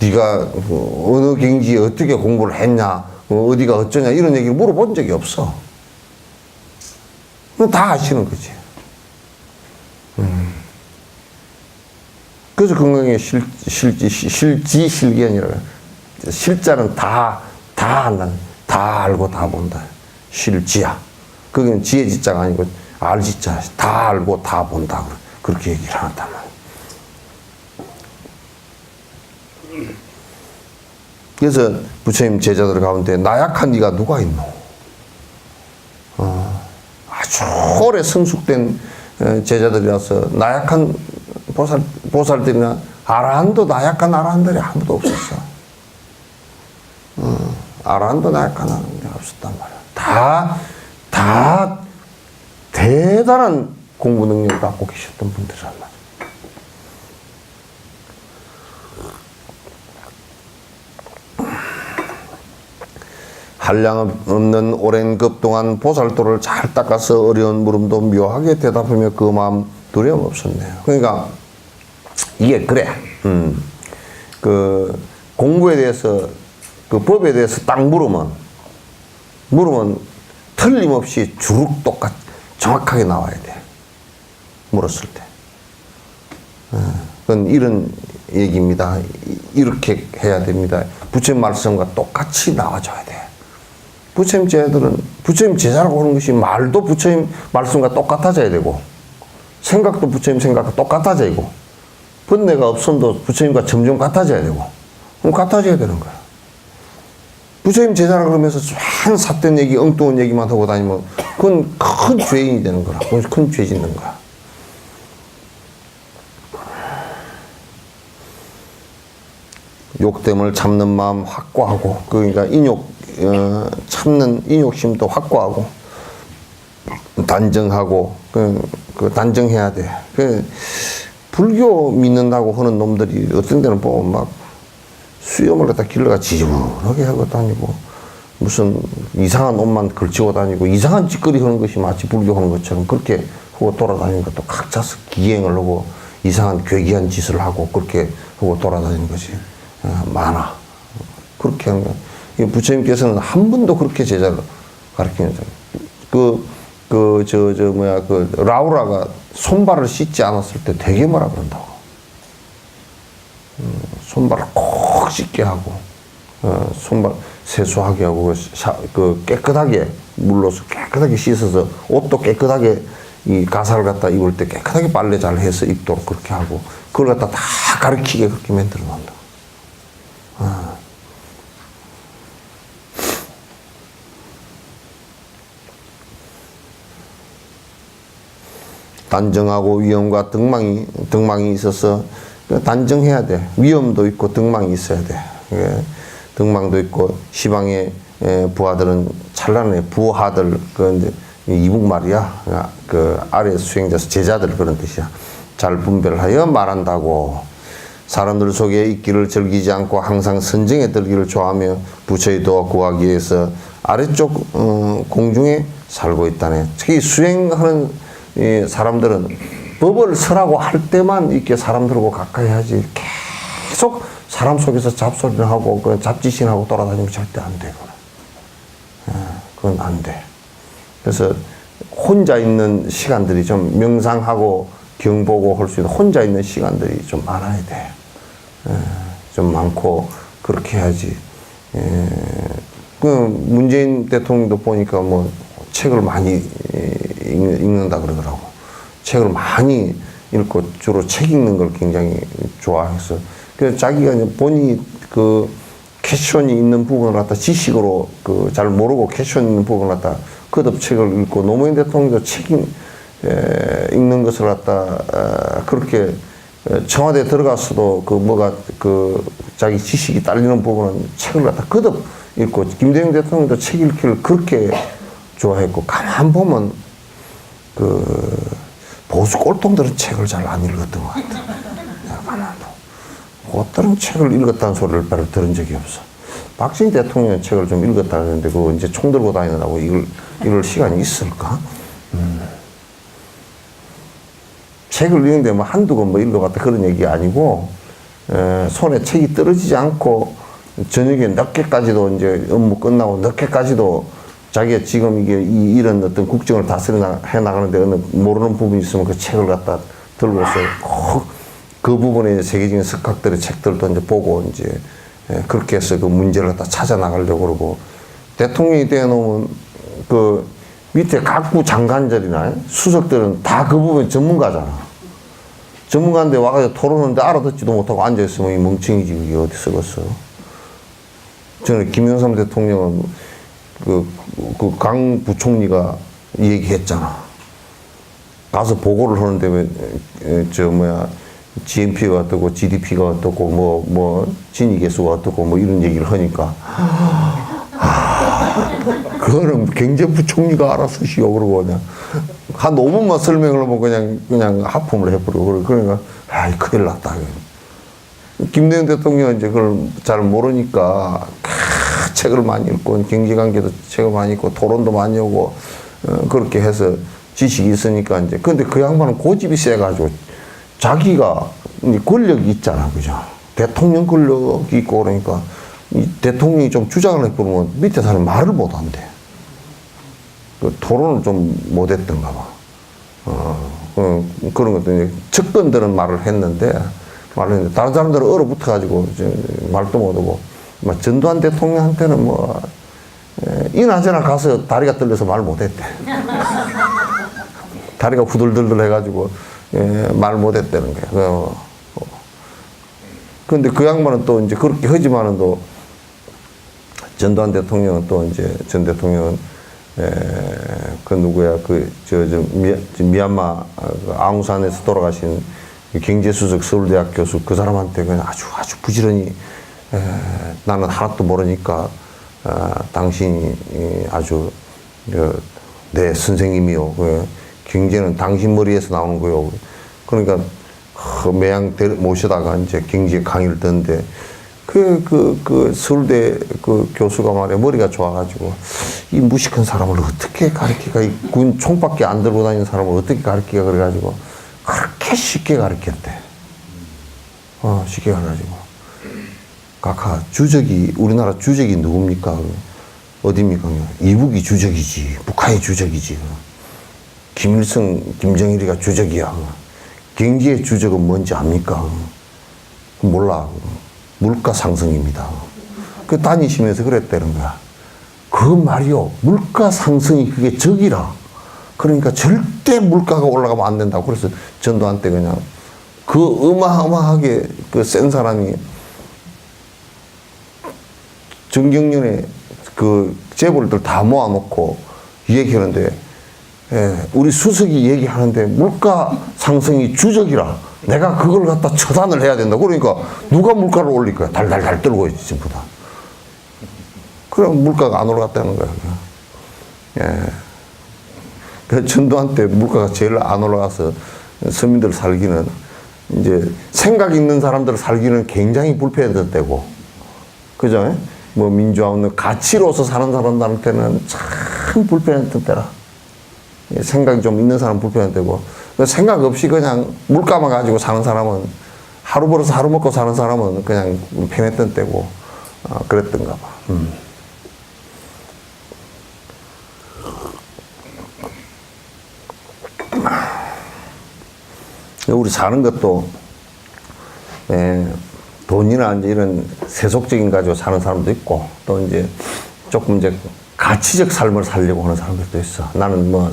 네가 어느 경지에 어떻게 공부를 했냐, 어디가 어쩌냐 이런 얘기를 물어본 적이 없어. 다 아시는 거지. 그래서 건강에 실지실견이라고. 실자는 다 안다. 다 알고 다 본다. 실지야. 그게 지혜지자가 아니고 알지자. 다 알고 다 본다. 그렇게 얘기를 한단 말이야. 그래서 부처님 제자들 가운데 나약한 이가 누가 있노? 아주 오래 성숙된 제자들이라서 나약한 보살들이나 아라한도 나약한 아라한들이 아무도 없었어. 아라한도 나약한 아라한들이 없었단 말이야. 다 대단한 공부 능력을 갖고 계셨던 분들이란 말이야. 한량 없는 오랜 급 동안 보살도를 잘 닦아서 어려운 물음도 묘하게 대답하며 그 마음 두려움 없었네요. 그러니까 이게 그래. 그 공부에 대해서 그 법에 대해서 딱 물으면 틀림없이 주룩 똑같 정확하게 나와야 돼. 물었을 때. 그건 이런 얘기입니다. 이렇게 해야 됩니다. 부처님 말씀과 똑같이 나와줘야 돼. 부처님 제자라고 하는 것이 말도 부처님 말씀과 똑같아져야 되고, 생각도 부처님 생각과 똑같아져야 되고, 번뇌가 없음도 부처님과 점점 같아져야 되고, 그럼 같아져야 되는 거야. 부처님 제자라 그러면서 한 삿된 얘기, 엉뚱한 얘기만 하고 다니면 그건 큰 죄인이 되는 거라. 그건 큰 죄 짓는 거야. 욕됨을 참는 마음 확고하고, 그러니까 참는 인욕심도 확고하고, 단정하고, 단정해야 돼. 불교 믿는다고 하는 놈들이 어떤 데는 보면 막 수염을 갖다 길러가 지저분하게 하고 다니고, 무슨 이상한 옷만 걸치고 다니고, 이상한 짓거리 하는 것이 마치 불교 하는 것처럼 그렇게 하고 돌아다니는 것도 각자서 기행을 하고, 이상한 괴기한 짓을 하고, 그렇게 하고 돌아다니는 것이 많아. 그렇게 하는 거야. 부처님께서는 한 번도 그렇게 제자를 가르치는 사람. 라우라가 손발을 씻지 않았을 때 되게 뭐라 그런다고. 손발을 꼭 씻게 하고, 손발 세수하게 하고, 깨끗하게 물로서 깨끗하게 씻어서 옷도 깨끗하게 이 가사를 갖다 입을 때 깨끗하게 빨래 잘 해서 입도록 그렇게 하고, 그걸 갖다 다 가르치게 그렇게 만들어 놓는다. 단정하고 위험과 등망이 있어서 단정해야 돼. 위험도 있고 등망이 있어야 돼. 등망도 있고, 시방의 부하들은 찬란해. 부하들, 그런데 이북말이야. 그 아래 수행자서 제자들 그런 뜻이야. 잘 분별하여 말한다고. 사람들 속에 있기를 즐기지 않고 항상 선정에 들기를 좋아하며 부처의 도와 구하기 위해서 아래쪽 공중에 살고 있다네. 특히 수행하는 사람들은 법을 설하고 할 때만 이렇게 사람들하고 가까이 하지, 계속 사람 속에서 잡소리를 하고 잡지신하고 돌아다니면 절대 안 돼. 그건 안 돼. 그래서 혼자 있는 시간들이 좀 명상하고 경보고 할 수 있는 혼자 있는 시간들이 좀 많아야 돼. 좀 많고 그렇게 해야지. 그 문재인 대통령도 보니까 뭐 책을 많이 읽는다 그러더라고. 책을 많이 읽고 주로 책 읽는 걸 굉장히 좋아해서, 그래서 자기가 본인이 그 캐션이 있는 부분을 갖다 지식으로 잘 모르고 캐션 있는 부분을 갖다 거듭 책을 읽고, 노무현 대통령도 책 읽는 것을 갖다 그렇게 청와대 들어가서도 자기 지식이 딸리는 부분은 책을 갖다 거듭 읽고, 김대중 대통령도 책 읽기를 그렇게 좋아했고, 가만 보면 보수 꼴통들은 책을 잘 안 읽었던 것 같아. 가만 보면 그들은 책을 읽었다는 소리를 별로 들은 적이 없어. 박정희 대통령은 책을 좀 읽었다 그러는데 그거 이제 총 들고 다니느라고 읽을 시간이 있을까? 책을 읽는데 뭐 한두 권 뭐 읽어봤다 그런 얘기 아니고, 손에 책이 떨어지지 않고 저녁에 늦게까지도 이제 업무 끝나고 늦게까지도 자기가 지금 이런 어떤 국정을 다스려 해나가는데 어느 모르는 부분이 있으면 그 책을 갖다 들고서 그 부분에 세계적인 석학들의 책들도 이제 보고 이제 그렇게 해서 그 문제를 갖다 찾아 나가려고 그러고, 대통령이 되어놓으면 그 밑에 각부 장관들이나 수석들은 다 그 부분 전문가잖아. 전문가인데 와가지고 토론하는데 알아듣지도 못하고 앉아있으면 이 멍청이지 그게 어디 쓰겠어. 저는 김영삼 대통령은 강 부총리가 얘기했잖아. 가서 보고를 하는데 GNP가 어떻고 GDP가 어떻고 진위계수가 어떻고 이런 얘기를 하니까 그거는 경제부총리가 알아서 시오 그러고 그냥 한 5분만 설명을 하면 그냥 하품을 해버리고, 그러니까 아이 큰일 났다. 김대중 대통령은 이제 그걸 잘 모르니까 책을 많이 읽고 경제관계도 책을 많이 읽고 토론도 많이 오고 그렇게 해서 지식이 있으니까 이제 근데 그 양반은 고집이 세가지고 자기가 권력이 있잖아, 그죠? 대통령 권력이 있고 그러니까 이 대통령이 좀 주장을 해보면 밑에 사람 말을 못 한대. 그 토론을 좀 못했던가 봐. 그런 것도 이제 측근들은 말을 했는데 다른 사람들은 얼어붙어가지고 말도 못하고 전두환 대통령한테는 뭐 이나저나 가서 다리가 떨려서 말 못했대. 다리가 후들들들 해가지고 말 못했다는 거야. 근데 그 양반은 또 이제 그렇게 하지만은 또 전두환 대통령은 또 이제 전 대통령은 그 누구야 미얀마 앙산에서 돌아가신 경제수석 서울대학 교수 그 사람한테 그냥 아주 부지런히 나는 하나도 모르니까 당신이 아주 내 선생님이요. 경제는 당신 머리에서 나오는 거요. 그러니까 매양 모셔다가 이제 경제 강의를 듣는데 그 서울대 그 교수가 말이야 머리가 좋아가지고 이 무식한 사람을 어떻게 가르치가 이 군 총밖에 안 들고 다니는 사람을 어떻게 가르치가 그래가지고 그렇게 쉽게 가르쳤대. 쉽게 가르치고 각하 주적이 우리나라 주적이 누굽니까? 어디입니까? 이북이 주적이지 북한이 주적이지. 김일성 김정일이가 주적이야. 경제의 주적은 뭔지 압니까? 몰라. 물가 상승입니다. 그 다니시면서 그랬다는 거야. 그 말이요. 물가 상승이 그게 적이라. 그러니까 절대 물가가 올라가면 안 된다고. 그래서 전두환 때 그냥 그 어마어마하게 그 센 사람이 정경련에 그 재벌들 다 모아놓고 얘기하는데 우리 수석이 얘기하는데 물가 상승이 주적이라. 내가 그걸 갖다 처단을 해야 된다. 그러니까 누가 물가를 올릴 거야? 달달달 떨고 있지, 전부 다. 그럼 물가가 안 올라갔다는 거야. 그 전두환 때 물가가 제일 안 올라가서 서민들 살기는 이제 생각 있는 사람들 살기는 굉장히 불편했던 때고, 그죠? 뭐 민주화 없는 가치로서 사는 사람들한테는 참 불편했던 때라. 생각이 좀 있는 사람 불편한 때고, 생각 없이 그냥 물가만 가지고 사는 사람은 하루 벌어서 하루 먹고 사는 사람은 그냥 편했던 때고 그랬던가 봐. 우리 사는 것도 돈이나 이제 이런 세속적인 가지고 사는 사람도 있고 또 이제 조금 이제 가치적 삶을 살려고 하는 사람들도 있어. 나는 뭐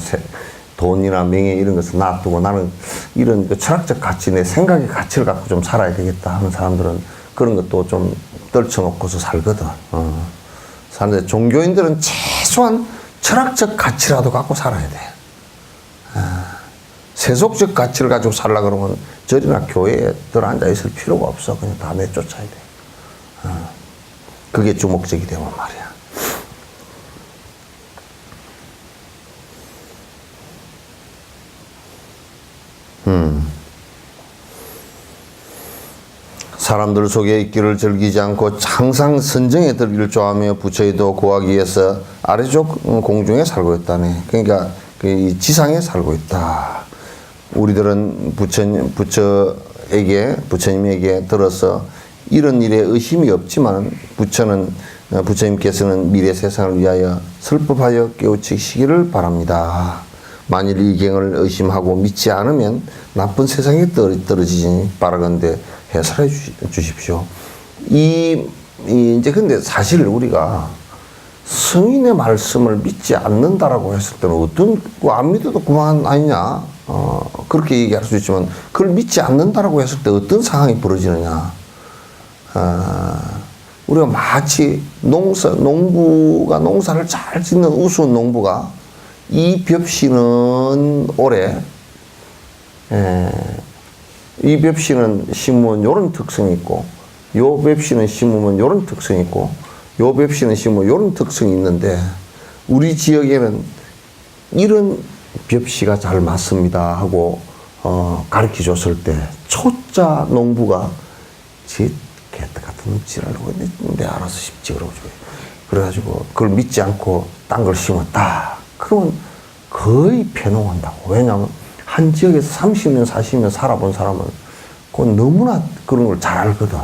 돈이나 명예 이런 것을 놔두고 나는 이런 그 철학적 가치, 내 생각의 가치를 갖고 좀 살아야 되겠다 하는 사람들은 그런 것도 좀 떨쳐놓고서 살거든. 사는데 종교인들은 최소한 철학적 가치라도 갖고 살아야 돼. 세속적 가치를 가지고 살라 그러면 절이나 교회에 들어앉아 있을 필요가 없어. 그냥 다 내쫓아야 돼. 그게 주목적이 되면 말이야. 사람들 속에 있기를 즐기지 않고 항상 선정에 들기를 좋아하며 부처에도 구하기 위해서 아래쪽 공중에 살고 있다네. 그러니까 이 지상에 살고 있다. 우리들은 부처님에게 들어서 이런 일에 의심이 없지만 부처님께서는 미래 세상을 위하여 설법하여 깨우치시기를 바랍니다. 만일 이 경을 의심하고 믿지 않으면 나쁜 세상에 떨어지지 바라건대 해설해 주십시오. 이제 근데 사실 우리가 성인의 말씀을 믿지 않는다라고 했을 때는 어떤, 안 믿어도 그만 아니냐. 그렇게 얘기할 수 있지만 그걸 믿지 않는다라고 했을 때 어떤 상황이 벌어지느냐. 우리가 마치 농부가 농사를 잘 짓는 우스운 농부가 이 벽씨는 올해 이 벽씨는 심으면 요런 특성이 있고 요 벽씨는 심으면 요런 특성이 있고 요 벽씨는 심으면 요런 특성이 있는데 우리 지역에는 이런 벽씨가 잘 맞습니다 하고 가르쳐 줬을 때 초짜 농부가 지 개떡 같은 놈 지랄하고 있는데 알아서 십지 그러고 그래가지고 그걸 믿지 않고 딴 걸 심었다. 그러면 거의 폐농한다고. 왜냐하면 한 지역에서 30년, 40년 살아본 사람은 그건 너무나 그런 걸 잘 알거든.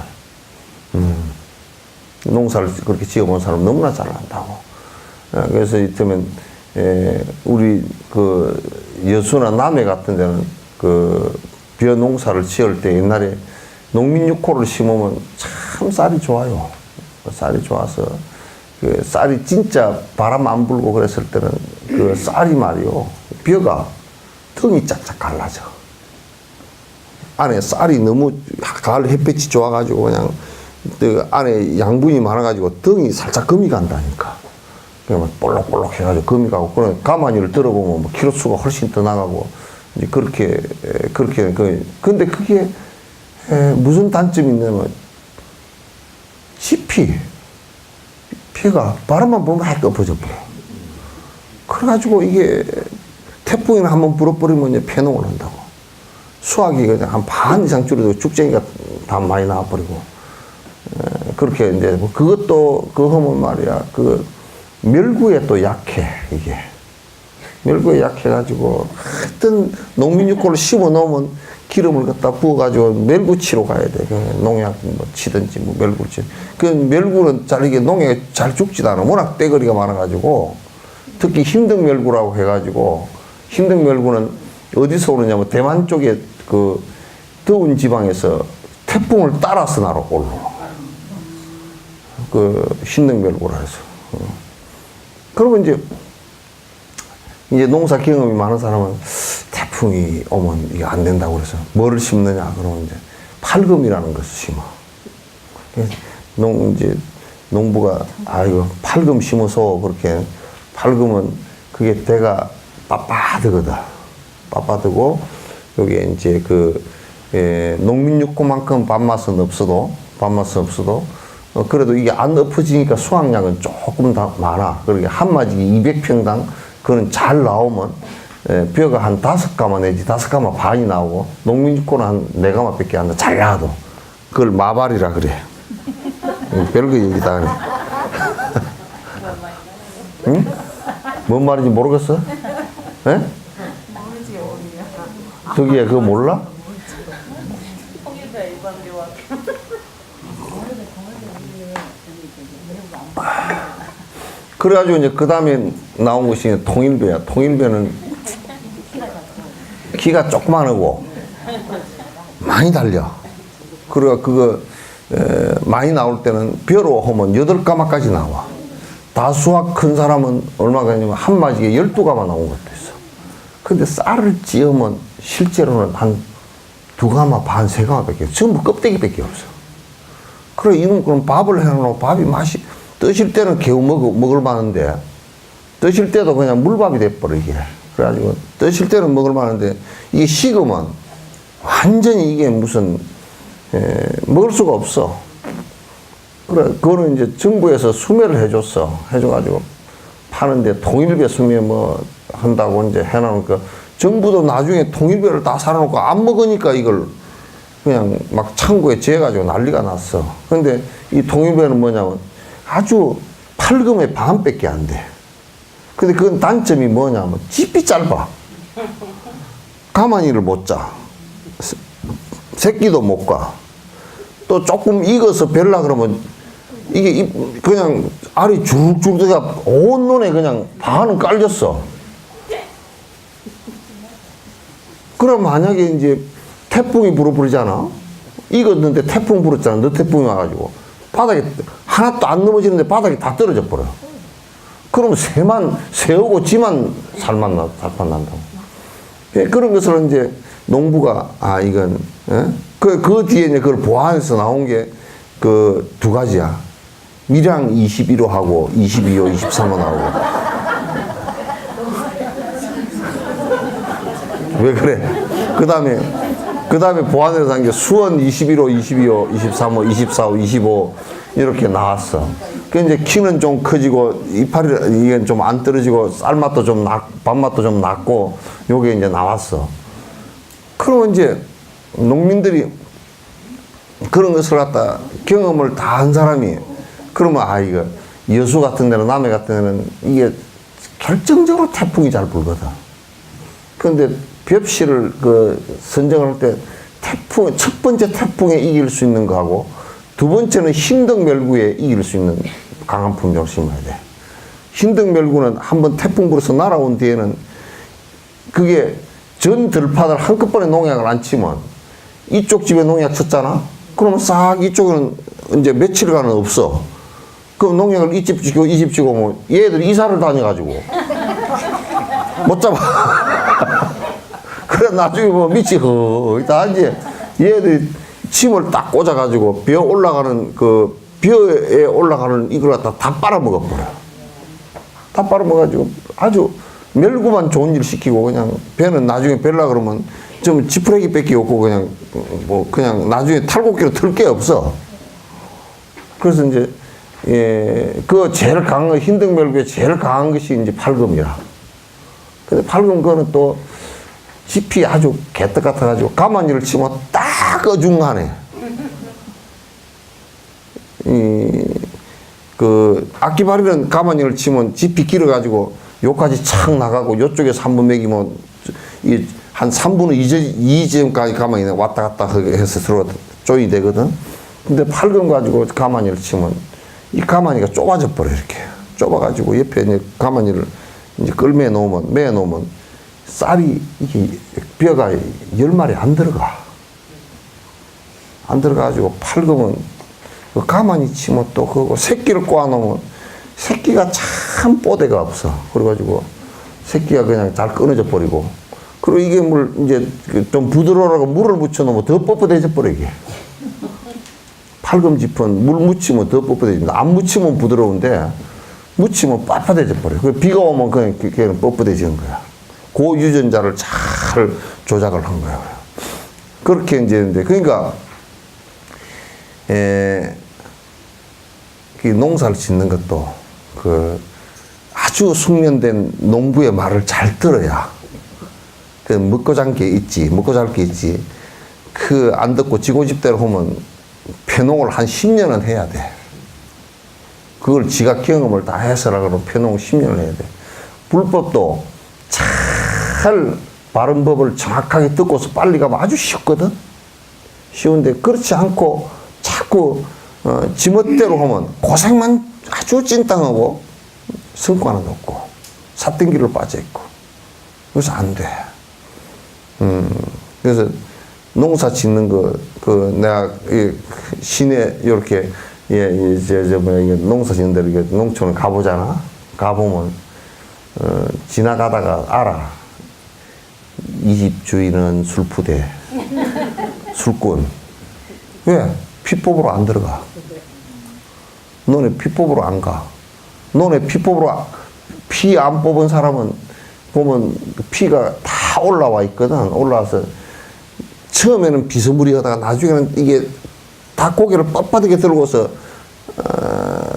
농사를 그렇게 지어본 사람은 너무나 잘 안다고. 그래서 이때면, 우리 여수나 남해 같은 데는 벼 농사를 지을 때 옛날에 농민 6호를 심으면 참 쌀이 좋아요. 쌀이 좋아서 쌀이 진짜 바람 안 불고 그랬을 때는 쌀이 말이요. 벼가 덩이 짝짝 갈라져. 안에 쌀이 너무 가을 햇빛이 좋아가지고 그냥 안에 양분이 많아가지고 덩이 살짝 금이 간다니까. 그냥 볼록볼록 해가지고 금이 가고, 그런 가마니를 들어보면 뭐 키로수가 훨씬 더 나가고, 이제 그렇게, 근데 그게, 무슨 단점이 있냐면, 잎이, 벼가 바람만 불면 다 엎어져 버려. 그래가지고 이게 태풍이나 한번 불어버리면 이제 폐농을 한다고. 수확이 그냥 한 반 이상 줄어들고 죽쟁이가 다 많이 나와버리고. 그렇게 이제, 그것도, 그거 하면 말이야. 멸구에 또 약해, 이게. 멸구에 약해가지고, 하여튼 농민 6호를 심어 놓으면 기름을 갖다 부어가지고 멸구 치러 가야 돼. 농약 뭐 치든지 뭐 멸구 치. 그 멸구는 잘 이게 농약이 잘 죽지도 않아. 워낙 떼거리가 많아가지고, 특히 힘든 멸구라고 해가지고, 힘든 멸구는 어디서 오느냐면 대만 쪽에 더운 지방에서 태풍을 따라서 나로 올라와. 힘든 멸구라 해서. 그러면 이제 농사 경험이 많은 사람은 태풍이 오면 이게 안 된다고 그래서 뭐를 심느냐 그러면 이제 팔금이라는 것을 심어. 농부가 이거 팔금 심어서 그렇게 팔금은 그게 대가 빳빳하거든. 빳빳하고 여기에 이제 농민 6호만큼 밥맛은 없어도 그래도 이게 안 엎어지니까 수확량은 조금 더 많아. 그러게 한 마지기 200평당 그건 잘 나오면 벼가 한 5가마 내지 5가마 반이 나오고 농민 6호는 한 4가마 밖에 안 나. 잘 나와도. 그걸 마발이라 그래. 별거 얘기다 그래. 응? 뭔 말인지 모르겠어? 예? 저기에 그거 몰라? 그래가지고 이제 그 다음에 나온 것이 통일벼야. 통일벼는 키가 조그만하고 많이 달려. 그거 많이 나올 때는 벼로 하면 8가마까지 나와. 다수학 큰 사람은 얼마가 있냐면 한 마지에 12가마 나온 것도 있어. 근데 쌀을 찌으면 실제로는 한 2가마 반, 3가마 밖에 없어. 전부 껍데기 밖에 없어. 그래, 이놈 그럼 밥을 해놓으면 밥이 맛이, 뜨실 때는 개우 먹을 만한데, 뜨실 때도 그냥 물밥이 돼버려, 이게. 그래가지고, 뜨실 때는 먹을 만한데, 이게 식으면 완전히 이게 무슨, 먹을 수가 없어. 그래, 그거는 이제 정부에서 수매를 해줘가지고, 파는데 통일배 수매 뭐 한다고 이제 해놓으니까, 정부도 나중에 통일배를 다 사놓고 안 먹으니까 이걸 그냥 막 창고에 재가지고 난리가 났어. 근데 이 통일배는 뭐냐면, 아주 팔금의 반밖에 안 돼. 근데 그건 단점이 뭐냐면 짚이 짧아. 가만히를 못 짜. 새끼도 못 가. 또 조금 익어서 별라 그러면 이게 그냥 알이 주룩주룩 들어가 온 눈에 그냥 반은 깔렸어. 그럼 만약에 이제 태풍이 불어버리잖아. 익었는데 태풍 불었잖아. 너 태풍이 와가지고. 바닥에 하나도 안 넘어지는데 바닥에 다 떨어져 버려. 그럼 새하고 지만 살만 난다고. 예, 그런 것을 이제 농부가 이건 그 뒤에 이제 그걸 보완해서 나온 게 그 2가지야. 밀양 21호하고 22호, 23호 나오고. 왜 그래? 그 다음에 보완해서 한 게 수원 21호, 22호, 23호, 24호, 25 이렇게 나왔어. 그 이제 키는 좀 커지고 이파리 이게 좀 안 떨어지고 쌀맛도 좀 밥맛도 좀 낮고 요게 이제 나왔어. 그러면 이제 농민들이 그런 것을 갖다 경험을 다 한 사람이 그러면 이거 여수 같은 데는, 남해 같은 데는 이게 결정적으로 태풍이 잘 불거든. 그런데 벽시를 선정을 할 때 첫 번째 태풍에 이길 수 있는 거하고 두 번째는 흰덕멸구에 이길 수 있는 강한 품종을 심어야 돼. 흰덕멸구는 한번 태풍 불어서 날아온 뒤에는 그게 전 들판을 한꺼번에 농약을 안 치면 이쪽 집에 농약 쳤잖아? 그러면 싹 이쪽에는 이제 며칠간은 없어. 그럼 농약을 이 집 지고 이 집 지고 뭐 얘들이 이사를 다녀가지고 못 잡아. 그래 나중에 뭐 밑이 다 이제 얘들이 침을 딱 꽂아가지고 벼 올라가는 벼에 올라가는 이걸 갖다 다 빨아먹어버려. 다 빨아먹어가지고 아주 멸구만 좋은 일 시키고 그냥 벼는 나중에 벨라 그러면 좀 지푸레기 뺏기 없고 그냥 나중에 탈곡기로 틀 게 없어. 그래서 이제 그 제일 강한 흰덕멸구에 제일 강한 것이 이제 팔금이라. 근데 팔금 그거는 또 짚이 아주 개떡 같아가지고 가마니를 치면 딱 어중간해. 악기발이는 가마니를 치면 짚이 길어가지고 요까지 착 나가고 요쪽에서 한 번 매기면 한 3분의 2점까지 가만히 왔다 갔다 해서 서로 조인이 되거든. 근데 팔금 가지고 가마니를 치면 이 가마니가 좁아져 버려, 이렇게. 좁아가지고 옆에 이제 가마니를 이제 끌매 놓으면 쌀이 이게 벼가 10마리 안 들어가. 안 들어가가지고 팔금은 가마니 치면 또 그거 새끼를 꼬아놓으면 새끼가 참 뽀대가 없어. 그래가지고 새끼가 그냥 잘 끊어져 버리고. 그리고 이게 이제 좀 부드러우라고 물을 묻혀놓으면 더 뻣뻣해져 버려, 이게. 팔금짚은 물 묻히면 더 뻣뻣해집니다. 안 묻히면 부드러운데, 묻히면 빳빳해져 버려. 비가 오면 그냥 걔는 뻣뻣해지는 거야. 그 유전자를 잘 조작을 한 거야. 그렇게 이제 했는데, 그러니까, 농사를 짓는 것도, 아주 숙련된 농부의 말을 잘 들어야, 먹고 잘 게 있지. 안 듣고 지고집대로 하면 폐농을 한 10년은 해야 돼. 그걸 지가 경험을 다 해서라 그러면 폐농을 10년을 해야 돼. 불법도 잘 바른 법을 정확하게 듣고서 빨리 가면 아주 쉽거든. 쉬운데 그렇지 않고 자꾸 지멋대로 하면 고생만 아주 찐땅하고 성과는 없고 삿등기로 빠져있고 그래서 안 돼. 그래서 농사 짓는 내가 시내 요렇게 농사 짓는 데로 이게 농촌을 가보잖아. 가보면 지나가다가 알아. 이 집 주인은 술푸대, 술꾼. 왜? 피법으로 안 들어가. 너네 피법으로 안 가. 너네 피법으로 피 안 뽑은 사람은 보면 피가 다 올라와 있거든. 올라와서 처음에는 비스무리하다가 나중에는 이게 다 고개를 빳빳하게 들고서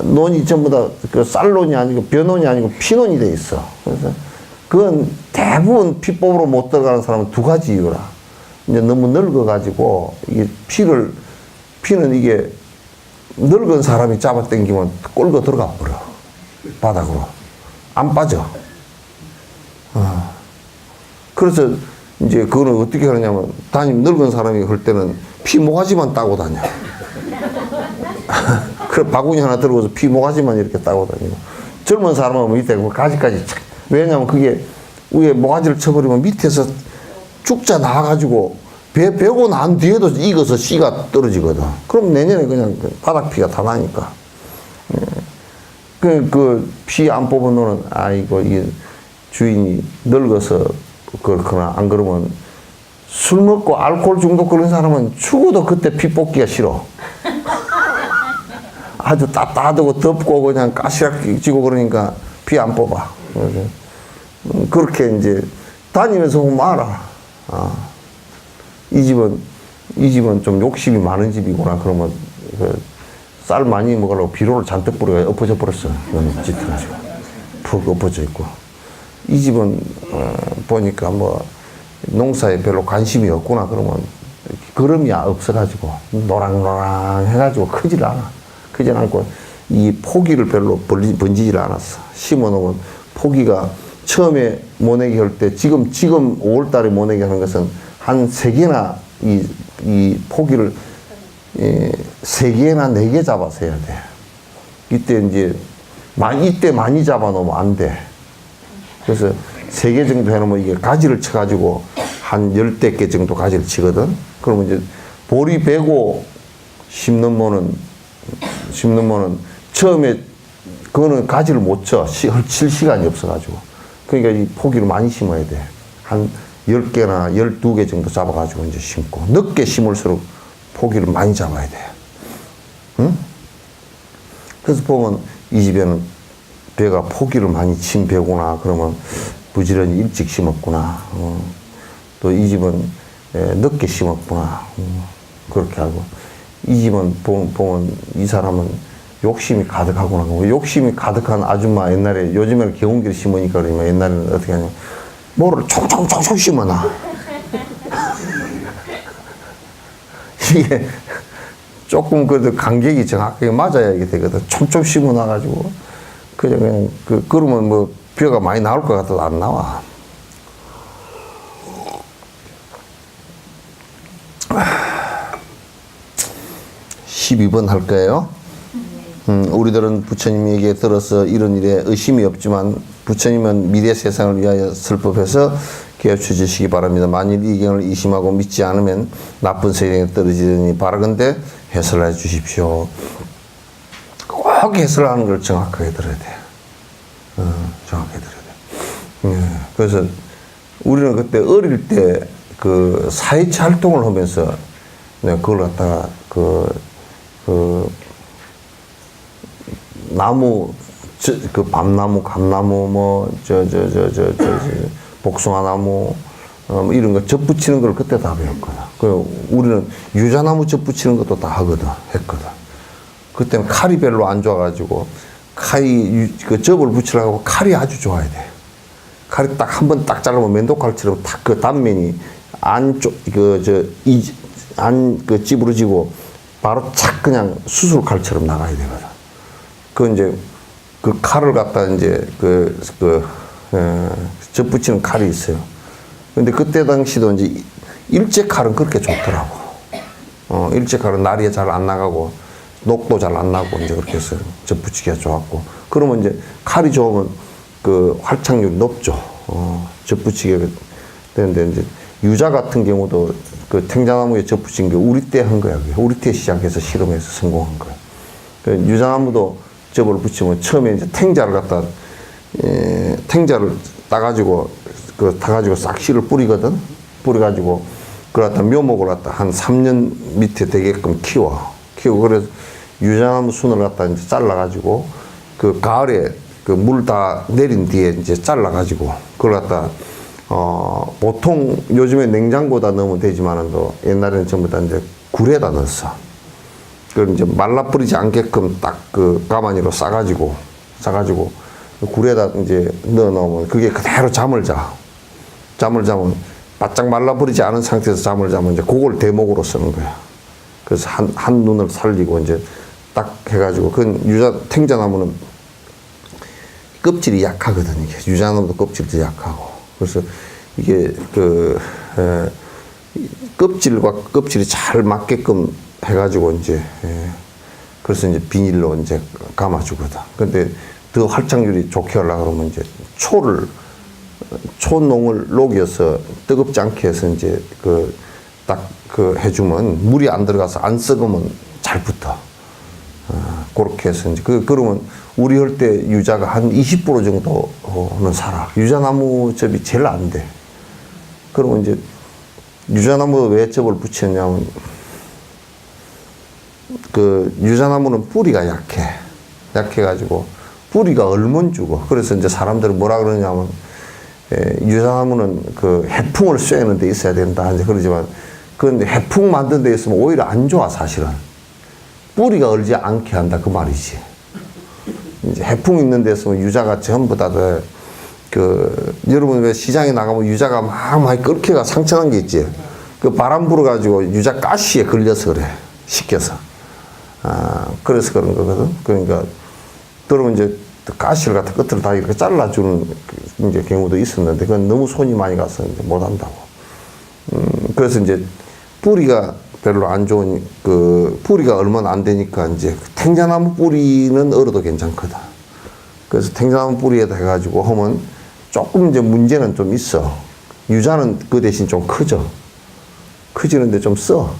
논이 전부 다 쌀논이 아니고 벼논이 아니고 피논이 돼 있어. 그래서 그건 대부분 피법으로 못 들어가는 사람은 두 가지 이유라. 이제 너무 늙어가지고 이게 피는 이게 늙은 사람이 잡아당기면 꼴고 들어가 버려. 바닥으로. 안 빠져. 그래서 이제 그거는 어떻게 하느냐면 늙은 사람이 할 때는 피 모가지만 따고 다녀. 그래 바구니 하나 들고서 피 모가지만 이렇게 따고 다니고. 젊은 사람은 밑에 그 가지까지 착. 왜냐면 그게 위에 모가지를 쳐버리면 밑에서 쭉자 나와가지고 베고 난 뒤에도 익어서 씨가 떨어지거든. 그럼 내년에 그냥 바닥피가 다 나니까. 피 안 뽑은 놈은 아이고 이게 주인이 늙어서 그렇거나 안 그러면 술 먹고 알코올 중독 걸린 사람은 죽어도 그때 피 뽑기가 싫어. 아주 따뜻하고 덥고 그냥 가시락 지고 그러니까 피 안 뽑아. 그렇게 이제 다니면서 보면 알아. 이 집은 좀 욕심이 많은 집이구나. 그러면 쌀 많이 먹으려고 비료를 잔뜩 뿌려가 엎어져 버렸어. 짙어 가지고 푹 엎어져 있고. 이 집은 보니까 뭐 농사에 별로 관심이 없구나. 그러면 거름이 없어가지고 노랑노랑 해가지고 크질 않아. 크진 않고 이 포기를 별로 번지질 않았어. 심어놓으면 포기가 처음에 모내기 할 때 지금 5월 달에 모내기 하는 것은 한 3개나 이 포기를 3개나 4개 잡아서 해야 돼. 이때 이때 많이 잡아놓으면 안 돼. 그래서 3개 정도 해놓으면 이게 가지를 쳐가지고 한 10대 개 정도 가지를 치거든. 그러면 이제 보리 베고 심는 모는 처음에 그거는 가지를 못 칠 시간이 없어가지고. 그러니까 이 포기를 많이 심어야 돼. 한 10개나 12개 정도 잡아가지고 이제 심고. 늦게 심을수록 포기를 많이 잡아야 돼. 응? 그래서 보면 이 집에는 배가 포기를 많이 친 배구나. 그러면 부지런히 일찍 심었구나. 또 이 집은 늦게 심었구나. 그렇게 하고. 이 집은 보면 이 사람은 욕심이 가득하구나. 욕심이 가득한 아줌마 옛날에, 요즘에는 개운기를 심으니까 그러지만 옛날에는 어떻게 하냐면 뭐를 총총총총 심어놔. 이게 조금 그래도 간격이 정확하게 맞아야 이게 되거든. 촘촘 심어놔가지고 그냥 그러면 뭐 벼가 많이 나올 것 같아도 안 나와. 아, 12번 할 거예요. 우리들은 부처님에게 들어서 이런 일에 의심이 없지만 부처님은 미래 세상을 위하여 슬퍼해서 깨우쳐 주시기 바랍니다. 만일 이 경을 의심하고 믿지 않으면 나쁜 세상에 떨어지더니 바라건대 해설해 주십시오. 꼭 해설하는 걸 정확하게 들어야 돼. 정확하게 들어야 돼. 그래서 우리는 그때 어릴 때 그 사회체 활동을 하면서 그걸 갖다가 나무, 밤나무, 감나무, 복숭아나무, 이런 거 접붙이는 걸 그때 다 배웠거든. 우리는 유자나무 접붙이는 것도 다 했거든. 그때는 칼이 별로 안 좋아가지고, 그 접을 붙이려고 칼이 아주 좋아야 돼. 칼이 딱 한 번 딱 자르면 면도칼처럼 딱 그 단면이 찌부러지고, 바로 착 그냥 수술칼처럼 나가야 되거든. 그 칼을 갖다 접붙이는 칼이 있어요. 근데 그때 당시도 일제칼은 그렇게 좋더라고. 일제칼은 날이 잘 안 나가고, 녹도 잘 안 나고, 그렇게 해서 접붙이기가 좋았고. 그러면 칼이 좋으면 그 활착률이 높죠. 접붙이게 되는데, 유자 같은 경우도 그 탱자나무에 접붙인 게 우리 때 한 거야. 우리 때 시작해서 실험해서 성공한 거야. 유자나무도 접을 붙이면 처음에 탱자를 갖다, 탱자를 따가지고, 타가지고 싹 씨를 뿌리거든? 뿌려가지고, 그걸 갖다 묘목을 갖다 한 3년 밑에 되게끔 키워. 그래서 유자나무 순을 갖다 잘라가지고, 그 가을에 그 물 다 내린 뒤에 잘라가지고, 그걸 갖다, 보통 요즘에 냉장고에다 넣으면 되지만은 옛날에는 전부 다 굴에다 넣었어. 그걸 말라버리지 않게끔 딱 가마니로 싸가지고 굴에다 넣어 놓으면 그게 그대로 잠을 자. 잠을 자면 바짝 말라버리지 않은 상태에서 잠을 자면 그걸 대목으로 쓰는 거야. 그래서 한 눈을 살리고 딱 해가지고 탱자나무는 껍질이 약하거든. 이게 유자나무도 껍질도 약하고. 그래서 이게 껍질과 껍질이 잘 맞게끔 해가지고 그래서 비닐로 감아주거든. 근데 더 활착률이 좋게 하려고 그러면 초농을 녹여서 뜨겁지 않게 해서 해주면 물이 안 들어가서 안 썩으면 잘 붙어. 그렇게 해서 그러면 우리 할 때 유자가 한 20% 정도는 살아. 유자나무 접이 제일 안 돼. 그러면 유자나무 왜 접을 붙였냐면 유자나무는 뿌리가 약해가지고 뿌리가 얼면 죽어. 그래서 사람들은 뭐라 그러냐면 유자나무는 해풍을 쐬는 데 있어야 된다. 그러지만 그런데 해풍 만든 데 있으면 오히려 안 좋아, 사실은. 뿌리가 얼지 않게 한다, 그 말이지. 해풍 있는 데 있으면 유자가 전부 다 여러분 왜 시장에 나가면 유자가 막 끓게가 상처난 게 있지. 그 바람 불어가지고 유자 가시에 걸려서 그래. 식혀서. 그래서 그런 거거든. 그러니까 그러면 이제 가시를 갖다 끝을 다 이렇게 잘라주는 이제 경우도 있었는데 그건 너무 손이 많이 가서 이제 못 한다고. 그래서 이제 뿌리가 별로 안 좋은 뿌리가 얼마나 안 되니까 이제 탱자나무 뿌리는 얼어도 괜찮거든. 그래서 탱자나무 뿌리에다 해가지고 하면 조금 이제 문제는 좀 있어. 유자는 그 대신 좀 크죠. 커지는데 좀 써.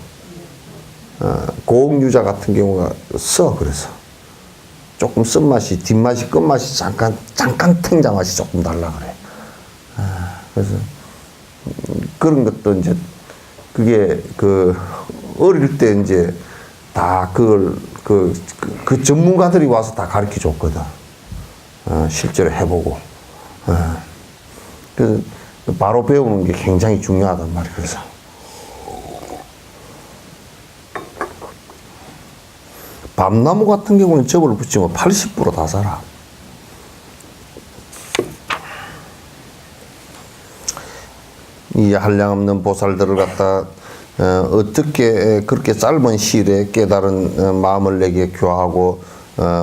고옥유자 같은 경우가 써. 그래서 조금 쓴맛이, 뒷맛이, 끝맛이 잠깐 탱자 맛이 조금 달라 그래. 그래서 그런 것도 이제 그게 어릴 때 이제 다 그걸 그 전문가들이 와서 다 가르쳐 줬거든. 실제로 해보고. 그래서 바로 배우는 게 굉장히 중요하단 말이야. 그래서. 밤나무 같은 경우는 접을 붙이면 80% 살아. 이 한량없는 보살들을 갖다 어떻게 그렇게 짧은 시일에 깨달은 마음을 내게 교화하고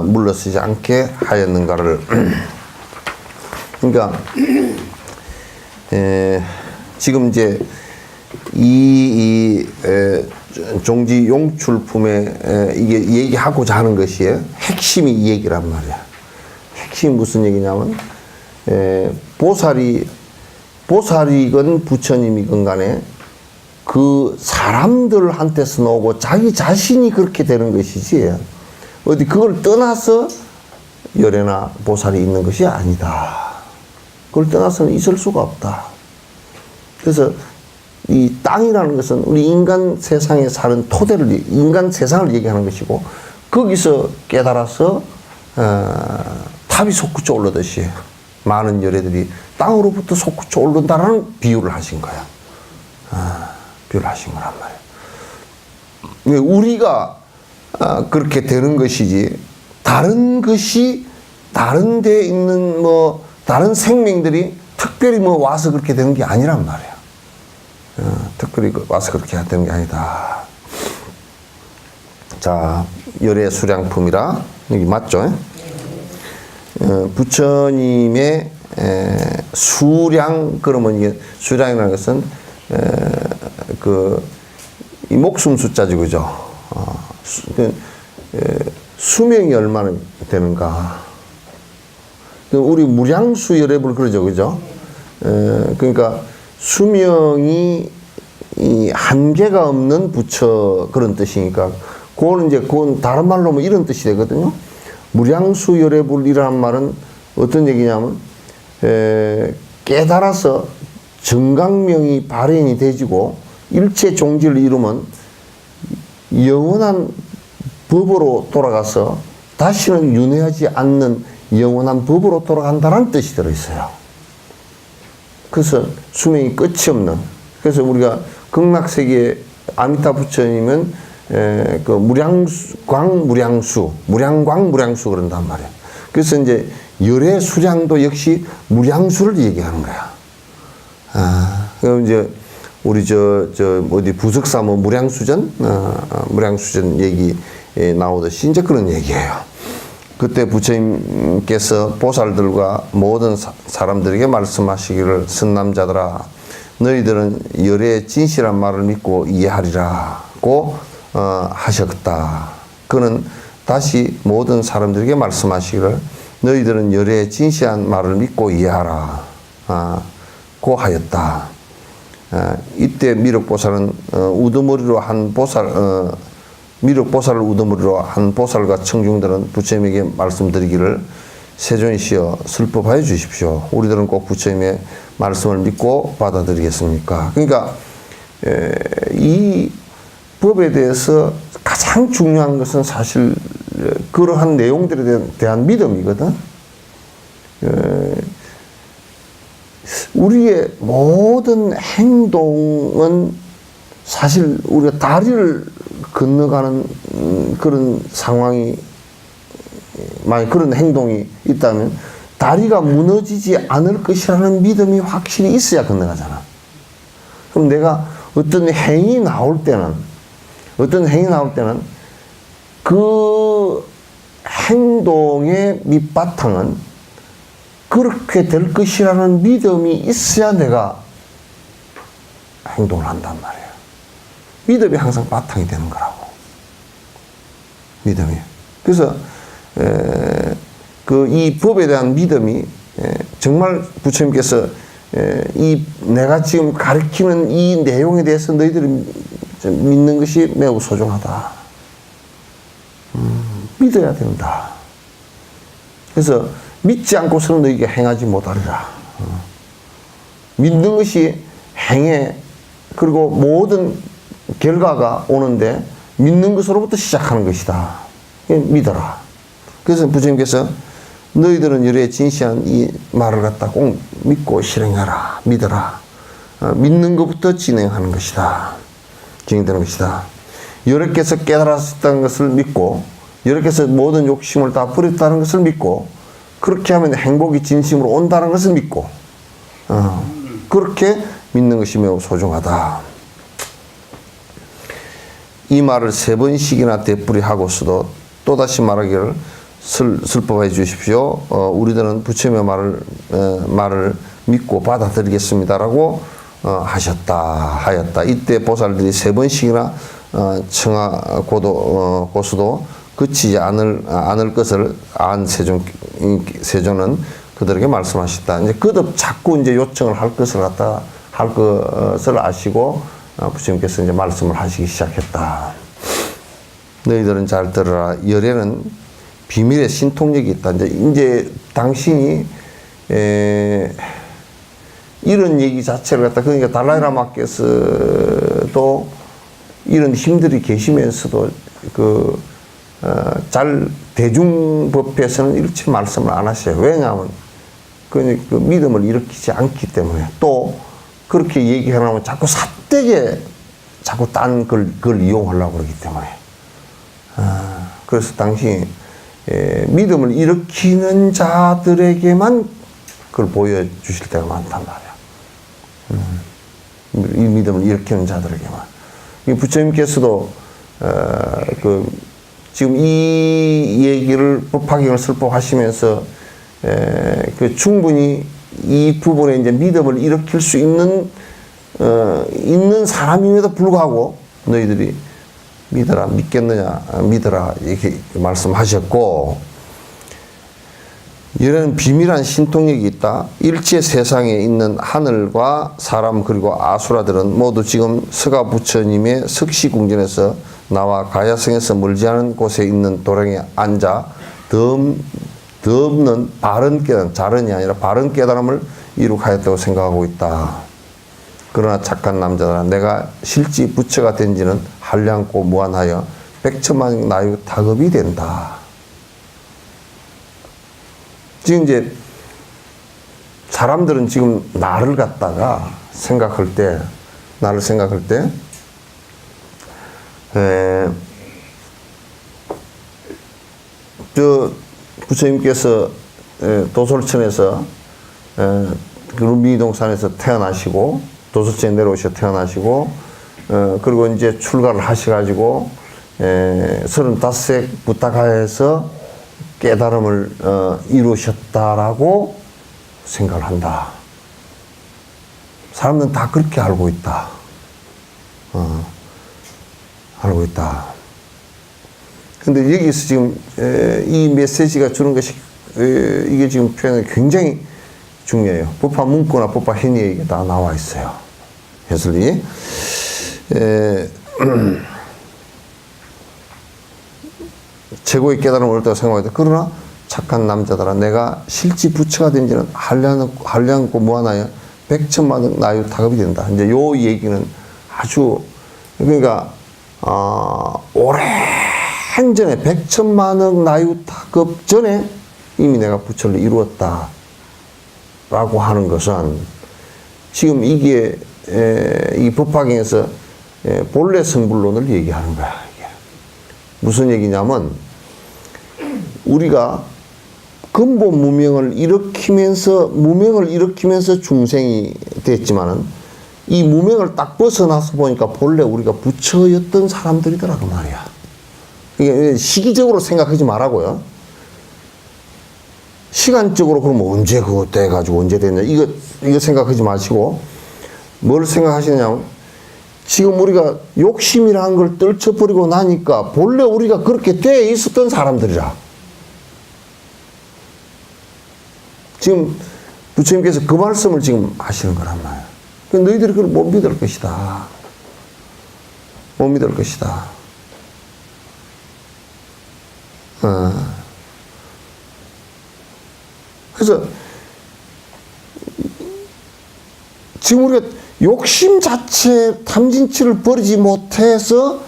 물러서지 않게 하였는가를 그러니까 지금 이제 종지 용출품에 이게 얘기하고자 하는 것이 핵심이 이 얘기란 말이야. 핵심이 무슨 얘기냐면 보살이건 부처님이건 간에 그 사람들한테서 나오고 자기 자신이 그렇게 되는 것이지 어디 그걸 떠나서 열애나 보살이 있는 것이 아니다. 그걸 떠나서는 있을 수가 없다. 그래서 이 땅이라는 것은 우리 인간 세상에 사는 토대를, 인간 세상을 얘기하는 것이고, 거기서 깨달아서, 탑이 솟구쳐 오르듯이 많은 열애들이 땅으로부터 솟구쳐 오른다라는 비유를 하신 거야. 비유를 하신 거란 말이야. 우리가 그렇게 되는 것이지, 다른 것이, 다른 데 있는 다른 생명들이 특별히 와서 그렇게 되는 게 아니란 말이야. 특별히 와서 그렇게 해야 되는 게 아니다. 자, 열애 수량품이라 여기 맞죠? 부처님의 수량 그러면 이게 수량이라는 것은 이 목숨 숫자지 그죠? 수명이 얼마나 되는가? 우리 무량수 열애불 그러죠, 그죠? 그러니까 수명이 이 한계가 없는 부처 그런 뜻이니까 그건 다른 말로 하면 이런 뜻이 되거든요. 무량수 열애불이라는 말은 어떤 얘기냐면 깨달아서 정강명이 발현이 되지고 일체 종지를 이루면 영원한 법으로 돌아가서 다시는 윤회하지 않는 영원한 법으로 돌아간다는 뜻이 들어있어요. 그래서 수명이 끝이 없는. 그래서 우리가 극락세계 아미타 부처님은 그 무량광 무량수 그런단 말이에요. 그래서 이제 열의 수량도 역시 무량수를 얘기하는 거야. 그럼 이제 우리 어디 부석사 무량수전 무량수전 얘기 나오듯이 이제 그런 얘기예요. 그때 부처님께서 보살들과 모든 사람들에게 말씀하시기를 선남자들아 너희들은 열의 진실한 말을 믿고 이해하리라고 하셨다. 그는 다시 모든 사람들에게 말씀하시기를 너희들은 열의 진실한 말을 믿고 이해하라 고 하였다. 이때 미륵보살은 우두머리로 한 보살 미륵보살을 우두머리로 한 보살과 청중들은 부처님에게 말씀드리기를 세존이시여 슬퍼하여 주십시오. 우리들은 꼭 부처님의 말씀을 믿고 받아들이겠습니까? 그러니까 이 법에 대해서 가장 중요한 것은 사실 그러한 내용들에 대한 믿음이거든. 우리의 모든 행동은 사실 우리가 다리를 건너가는 그런 상황이 만약 그런 행동이 있다면 다리가 무너지지 않을 것이라는 믿음이 확실히 있어야 건너가잖아. 그럼 내가 어떤 행위 나올 때는 그 행동의 밑바탕은 그렇게 될 것이라는 믿음이 있어야 내가 행동을 한단 말이에요. 믿음이 항상 바탕이 되는 거라고. 믿음이. 그래서 이 법에 대한 믿음이 정말 부처님께서 이 내가 지금 가르치는 이 내용에 대해서 너희들이 믿는 것이 매우 소중하다. 믿어야 된다. 그래서 믿지 않고서는 너희가 행하지 못하리라. 믿는 것이 행해. 그리고 모든 결과가 오는데 믿는 것으로부터 시작하는 것이다. 믿어라. 그래서 부처님께서 너희들은 열에 진시한 이 말을 갖다 꼭 믿고 실행하라. 믿어라. 믿는 것부터 진행하는 것이다. 진행되는 것이다. 여러께서 깨달았다는 것을 믿고 여러께서 모든 욕심을 다 버렸다는 것을 믿고 그렇게 하면 행복이 진심으로 온다는 것을 믿고 그렇게 믿는 것이 매우 소중하다. 이 말을 3번씩이나 되풀이하고서도 또다시 말하기를 슬퍼해 주십시오. 우리들은 부처님의 말을 믿고 받아들이겠습니다라고 하였다. 이때 보살들이 3번씩이나 청하고도 그치지 않을 것을 안 세존은 그들에게 말씀하셨다. 이제 그도 자꾸 이제 요청을 할 것을 아시고 부처님께서 이제 말씀을 하시기 시작했다. 너희들은 잘 들어라. 열에는 비밀의 신통력이 있다. 이제 당신이 이런 얘기 자체를 갖다 그러니까 달라이라마께서도 이런 힘들이 계시면서도 잘 대중법에서는 이렇게 말씀을 안 하셔요. 왜냐하면 그 믿음을 일으키지 않기 때문에 또 그렇게 얘기하면 자꾸 삿되게 자꾸 딴 그걸 이용하려고 그러기 때문에 그래서 당신이 믿음을 일으키는 자들에게만 그걸 보여주실 때가 많단 말이야. 이 믿음을 일으키는 자들에게만. 이 부처님께서도 지금 이 얘기를 법화경을 설법하시면서 충분히 이 부분에 이제 믿음을 일으킬 수 있는 사람임에도 불구하고 너희들이 믿어라, 믿겠느냐, 믿어라, 이렇게 말씀하셨고, 이런 비밀한 신통력이 있다. 일체 세상에 있는 하늘과 사람 그리고 아수라들은 모두 지금 서가 부처님의 석시궁전에서 나와 가야성에서 멀지 않은 곳에 있는 도량에 앉아 없는 바른 깨달음, 자른이 아니라 바른 깨달음을 이룩하였다고 생각하고 있다. 그러나 착한 남자들아, 내가 실지 부처가 된 지는 한량고 무한하여 백천만 나유 타급이 된다. 지금 이제 사람들은 지금 나를 갖다가 생각할 때, 부처님께서 도솔천에서 루미동산에서 태어나시고 도솔천에 내려오셔 태어나시고 그리고 이제 출가를 하셔가지고 35세 부타가에서 깨달음을 이루셨다라고 생각을 한다. 사람들은 다 그렇게 알고 있다. 알고 있다. 근데 여기서 지금 이 메시지가 주는 것이 이게 지금 표현이 굉장히 중요해요. 법화 문구나 법화 행위에 다 나와 있어요. 해설이 최고의 깨달음을 얻었다고 생각하다. 그러나 착한 남자들아, 내가 실지 부처가 된 지는 한량고 무한하여 백천만억 나유 타급이 된다. 이제 요 얘기는 아주 그러니까 오랜 전에 100천만억 나유 타급 전에 이미 내가 부처를 이루었다 라고 하는 것은 지금 이게 이 법화경에서 본래 성불론을 얘기하는 거야. 이게. 무슨 얘기냐면 우리가 근본 무명을 일으키면서 중생이 됐지만은 이 무명을 딱 벗어나서 보니까 본래 우리가 부처였던 사람들이더라고 말이야. 이게 시기적으로 생각하지 말라고요. 시간적으로 그러면 언제 그거 돼가지고 언제 됐냐. 이거 생각하지 마시고, 뭘 생각하시냐면, 지금 우리가 욕심이라는 걸 떨쳐버리고 나니까 본래 우리가 그렇게 돼 있었던 사람들이라. 지금 부처님께서 그 말씀을 지금 하시는 거란 말이야. 너희들이 그걸 못 믿을 것이다. 못 믿을 것이다. 그래서 지금 우리가 욕심 자체 탐진치를 버리지 못해서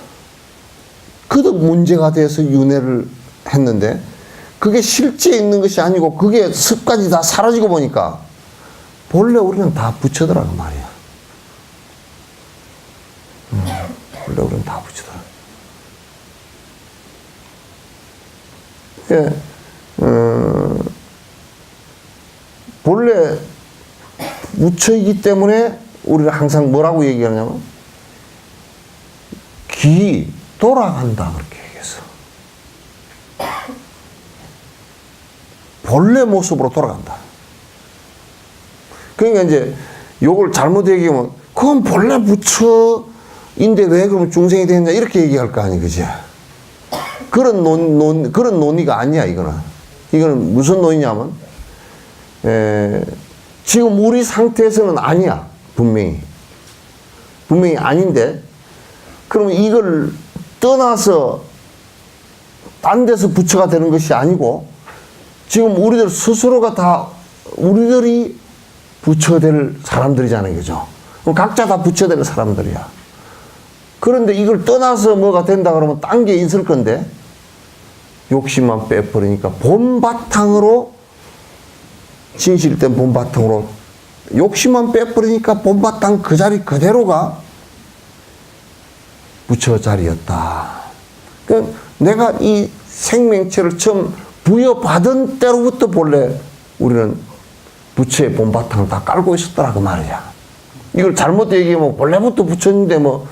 그도 문제가 돼서 윤회를 했는데 그게 실제 있는 것이 아니고 그게 습관이 다 사라지고 보니까 본래 우리는 다 부처더라고 말이야. 본래 우리는 다 부처더라. 예, 본래 부처이기 때문에 우리가 항상 뭐라고 얘기하냐면 돌아간다 그렇게 얘기했어. 본래 모습으로 돌아간다. 그러니까 이제 요걸 잘못 얘기하면 그건 본래 부처인데 왜 그러면 중생이 되느냐 이렇게 얘기할 거 아니 그지? 그런 논의가 아니야 이거는. 이거는 무슨 논의냐면 지금 우리 상태에서는 아니야. 분명히 아닌데 그러면 이걸 떠나서 딴 데서 부처가 되는 것이 아니고 지금 우리들 스스로가 다 우리들이 부처 될 사람들이잖아요. 그죠? 그럼 각자 다 부처 될 사람들이야. 그런데 이걸 떠나서 뭐가 된다 그러면 딴 게 있을 건데 욕심만 빼버리니까 본바탕으로 진실된 본바탕으로 욕심만 빼버리니까 본바탕 그 자리 그대로가 부처 자리였다. 그러니까 내가 이 생명체를 처음 부여받은 때로부터 본래 우리는 부처의 본바탕을 다 깔고 있었더라 그 말이야. 이걸 잘못 얘기하면 본래부터 부처인데 뭐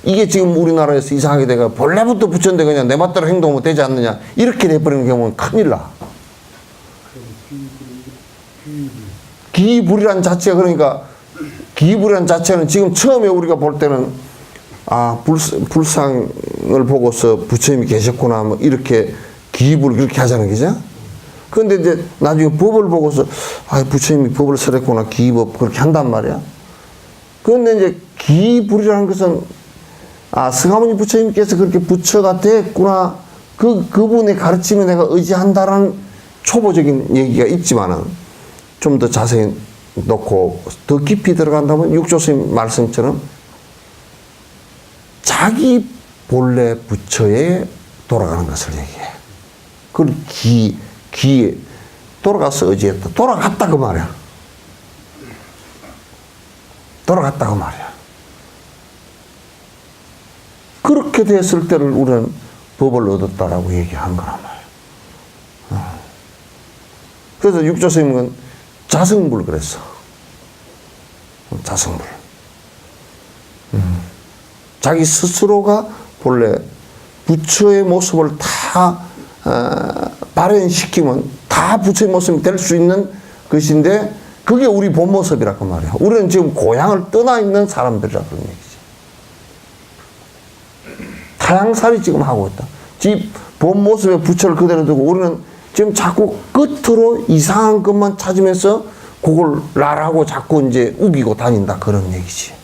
이게 지금 우리나라에서 이상하게 돼가 본래부터 부처인데 그냥 내 맛대로 행동하면 되지 않느냐 이렇게 돼버리는 경우는 큰일 나. 기불이란 자체가 그러니까 기불이란 자체는 지금 처음에 우리가 볼 때는 불상을 보고서 부처님이 계셨구나 뭐 이렇게 기불 그렇게 하자는 거죠. 그런데 이제 나중에 법을 보고서 부처님이 법을 설했구나 기법 그렇게 한단 말이야. 그런데 이제 기불이라는 것은 승하모니 부처님께서 그렇게 부처가 됐구나 그분의 가르침에 내가 의지한다라는 초보적인 얘기가 있지만은 좀 더 자세히 놓고 더 깊이 들어간다면 육조스님 말씀처럼 자기 본래 부처에 돌아가는 것을 얘기해. 그걸 기에 돌아가서 의지했다. 돌아갔다 그 말이야. 돌아갔다 그 말이야. 그렇게 됐을 때를 우리는 법을 얻었다라고 얘기한 거란 말이야. 그래서 육조스님은 자성불 그랬어. 자성불. 자기 스스로가 본래 부처의 모습을 다 발현시키면 다 부처의 모습이 될 수 있는 것인데 그게 우리 본 모습이라고 말이야. 우리는 지금 고향을 떠나 있는 사람들이라 그런 얘기지. 타향살이 지금 하고 있다. 지 본 모습의 부처를 그대로 두고 우리는 지금 자꾸 끝으로 이상한 것만 찾으면서 그걸 나라고 자꾸 이제 우기고 다닌다. 그런 얘기지.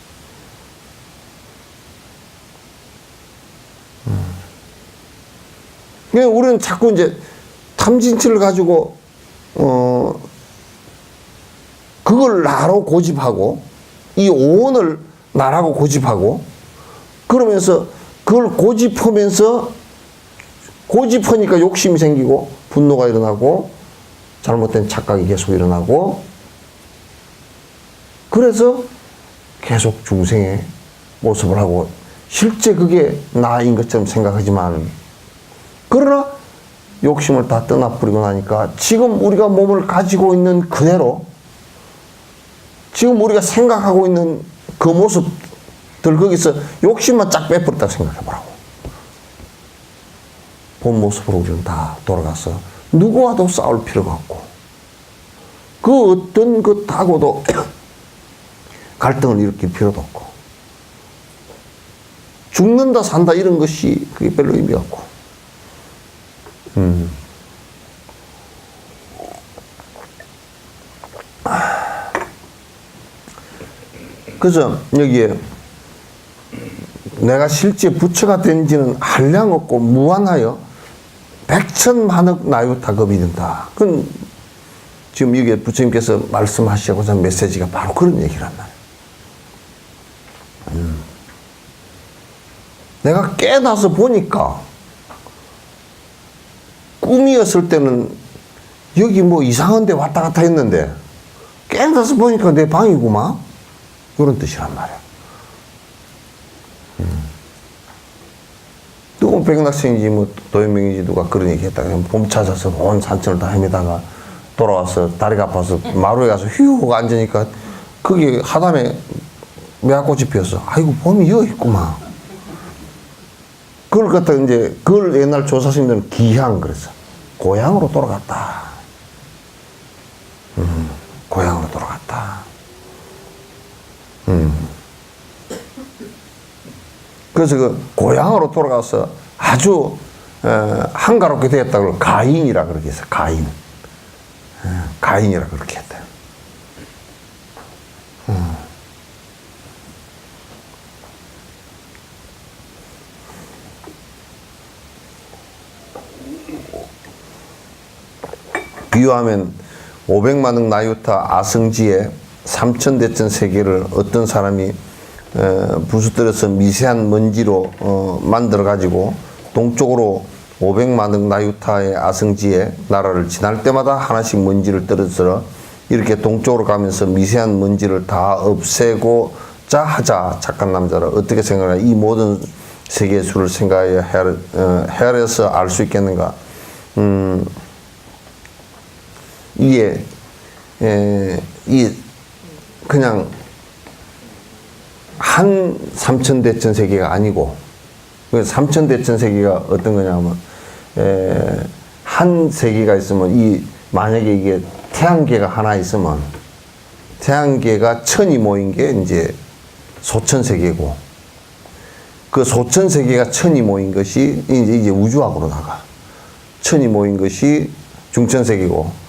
그러니까 우리는 자꾸 이제 탐진치를 가지고, 그걸 나로 고집하고, 이 오원을 나라고 고집하고, 그러면서 그걸 고집하니까 욕심이 생기고, 분노가 일어나고, 잘못된 착각이 계속 일어나고, 그래서 계속 중생의 모습을 하고, 실제 그게 나인 것처럼 생각하지만, 그러나 욕심을 다 떠나버리고 나니까 지금 우리가 몸을 가지고 있는 그대로 지금 우리가 생각하고 있는 그 모습들 거기서 욕심만 쫙 빼버렸다고 생각해보라고. 본 모습으로 우리는 다 돌아가서 누구와도 싸울 필요가 없고 그 어떤 것하고도 갈등을 일으킬 필요도 없고 죽는다 산다 이런 것이 그게 별로 의미가 없고 그래서 여기에 내가 실제 부처가 된 지는 한량 없고 무한하여 백천만억 나유타급이 된다. 그건 지금 여기에 부처님께서 말씀하시고자 한 메시지가 바로 그런 얘기란 말이에요. 내가 깨나서 보니까 꿈이었을 때는 여기 뭐 이상한 데 왔다 갔다 했는데 깨나서 보니까 내 방이구만. 그런 뜻이란 말이야. 누구 백낙생인지 뭐 도현명인지 누가 그런 얘기 했다가 봄 찾아서 온 산천을 다 헤매다가 돌아와서 다리가 아파서 마루에 가서 휴 앉으니까 거기 하단에 매화꽃이 피었어. 아이고 봄이 여기 있구만. 그걸 갖다 이제 그걸 옛날 조사스님들은 기향 그랬어. 고향으로 돌아갔다. 고향으로 돌아갔다. 그래서 그 고향으로 돌아가서 아주 한가롭게 되었다. 그걸 가인이라 그렇게 했어. 가인. 가인이라 그렇게 했다. 비유하면 500만억 나유타 아성지에 삼천대천 세계를 어떤 사람이 부수뜨려서 미세한 먼지로 만들어 가지고 동쪽으로 500만억 나유타의 아성지에 나라를 지날 때마다 하나씩 먼지를 떨어뜨려 이렇게 동쪽으로 가면서 미세한 먼지를 다 없애고자 하자. 착한 남자라 어떻게 생각하냐. 이 모든 세계의 수를 생각하여 헤아려서 알 수 있겠는가. 이게 그냥 한 삼천대천 세계가 아니고 삼천대천 세계가 어떤 거냐면 한 세계가 있으면 만약에 이게 태양계가 하나 있으면 태양계가 천이 모인 게 이제 소천세계고 그 소천세계가 천이 모인 것이 이제 우주학으로 나가. 천이 모인 것이 중천세계고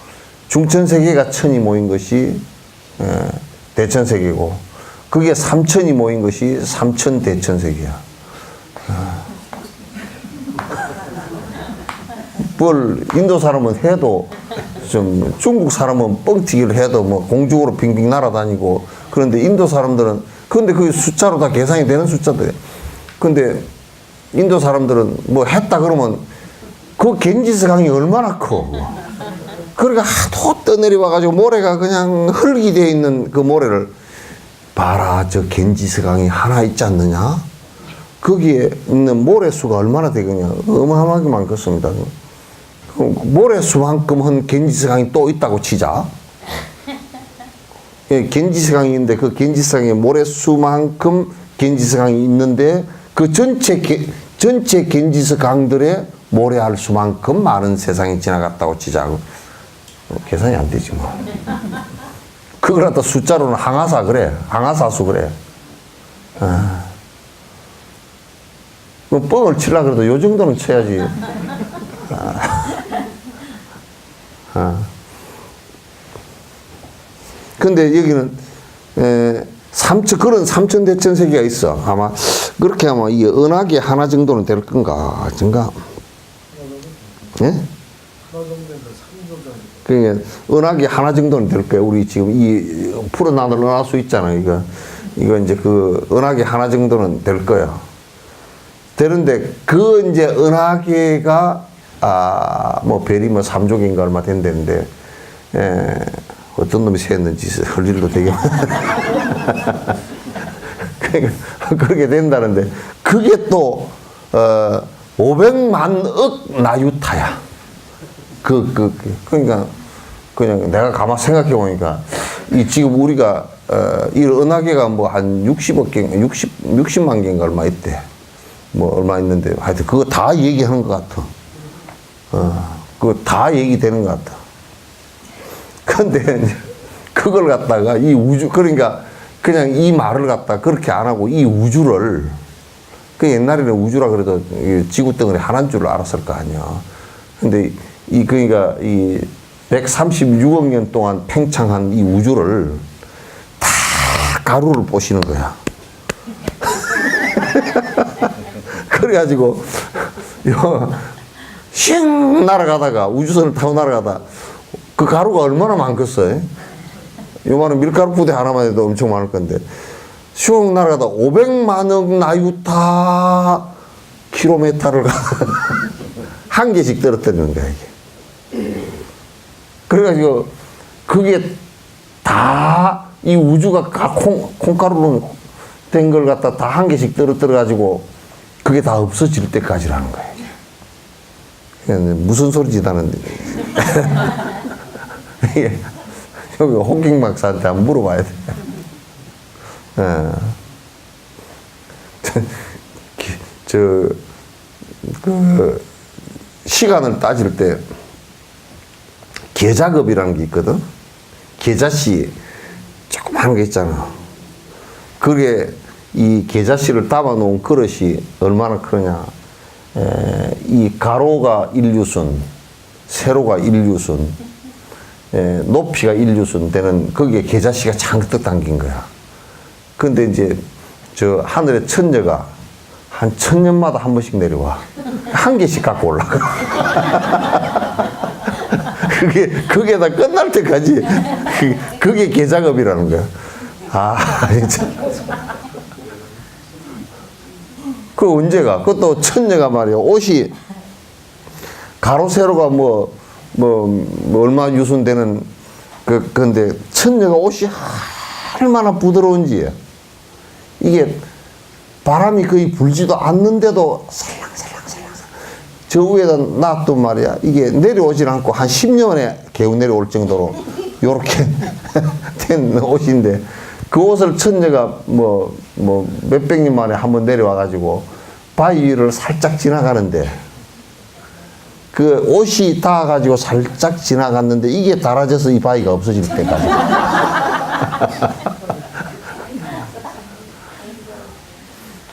중천세계가 천이 모인 것이 대천세계고 그게 삼천이 모인 것이 삼천대천세계야. 뭘 인도 사람은 해도 좀 중국 사람은 뻥튀기를 해도 뭐 공중으로 빙빙 날아다니고 그런데 인도 사람들은 근데 그게 숫자로 다 계산이 되는 숫자들. 근데 인도 사람들은 뭐 했다 그러면 그 겐지스 강이 얼마나 커. 그러니까 하도 떠내려와가지고 모래가 그냥 흙이 되어 있는 그 모래를 봐라 저 겐지스 강이 하나 있지 않느냐. 거기에 있는 모래수가 얼마나 되겠냐. 어마어마하게 많겠습니다. 모래수만큼 한 겐지스 강이 또 있다고 치자. 예, 겐지스 강이 있는데 그 겐지스 강에 모래수만큼 겐지스 강이 있는데 그 전체 겐지스 강들의 모래알 수만큼 많은 세상이 지나갔다고 치자. 계산이 안 되지 뭐. 그걸 갖다 숫자로는 항하사 그래. 항하사수 그래. 뭐 뻥을 치려고 그래도 요 정도는 쳐야지. 근데 여기는 그런 삼천대천세계가 있어. 아마 그렇게 하면 이 은하계 하나 정도는 될 건가? 정가? 예? 그러니까 은하계 하나 정도는 될 거야. 우리 지금 이 풀어나눌 은하수 있잖아요. 이거 이제 그 은하계 하나 정도는 될 거야. 되는데 그 이제 은하계가 뭐 별이 뭐 3족인가 얼마 된다는데 어떤 놈이 세었는지 할 일도 되게 그러니까 그렇게 된다는데 그게 또 500만억 나유타야. 그러니까 그냥 내가 가만 생각해 보니까 이 지금 우리가 이 은하계가 뭐 한 60억 개, 60만 개인가 얼마 있대. 뭐 얼마 있는데 하여튼 그거 다 얘기하는 것 같아. 그거 다 얘기되는 것 같아. 근데 그걸 갖다가 이 우주, 그러니까 그냥 이 말을 갖다 그렇게 안 하고 이 우주를, 그 옛날에는 우주라 그래도 지구 덩어리 하나인 줄 알았을 거 아니야. 근데 그러니까 이 136억 년 동안 팽창한 이 우주를 다 가루를 뽀시는 거야. 그래가지고 슝 날아가다가, 우주선을 타고 날아가다 그 가루가 얼마나 많겠어요? 요만한 밀가루 부대 하나만 해도 엄청 많을 건데, 슝 날아가다 500만억 나유타 킬로미터를 한 개씩 떨어뜨리는 거야, 이게. 그래가지고 그게 다 이 우주가 콩가루로 된 걸 갖다 다 한 개씩 떨어뜨려가지고 그게 다 없어질 때까지라는 거야, 이게. 무슨 소리지 나는데. 여기 호킹 박사한테 한번 물어봐야 돼. 시간을 따질 때 계작업이라는 게 있거든. 계자씨 조그마한 게 있잖아. 그게 이 계자씨를 담아 놓은 그릇이 얼마나 크냐. 이 가로가 1유순, 세로가 1유순, 높이가 1유순 되는 거기에 계자씨가 잔뜩 담긴 거야. 근데 이제 저 하늘의 천녀가 한 1000년마다 한 번씩 내려와. 한 개씩 갖고 올라가. 그게 다 끝날 때까지 그게 계작업이라는 거야. 아, 진짜. 그 언제가? 그것도 천녀가 말이야. 옷이 가로 세로가 얼마 유순되는 근데 천녀가 옷이 얼마나 부드러운지, 이게 바람이 거의 불지도 않는데도 살랑살랑살랑 저 위에다 놔둔 말이야. 이게 내려오질 않고 한 10년에 겨우 내려올 정도로 요렇게 된 옷인데, 그 옷을 천녀가 몇백 년 만에 한번 내려와 가지고 바위 위를 살짝 지나가는데, 그 옷이 닿아가지고 살짝 지나갔는데 이게 닳아져서 이 바위가 없어질 때까지.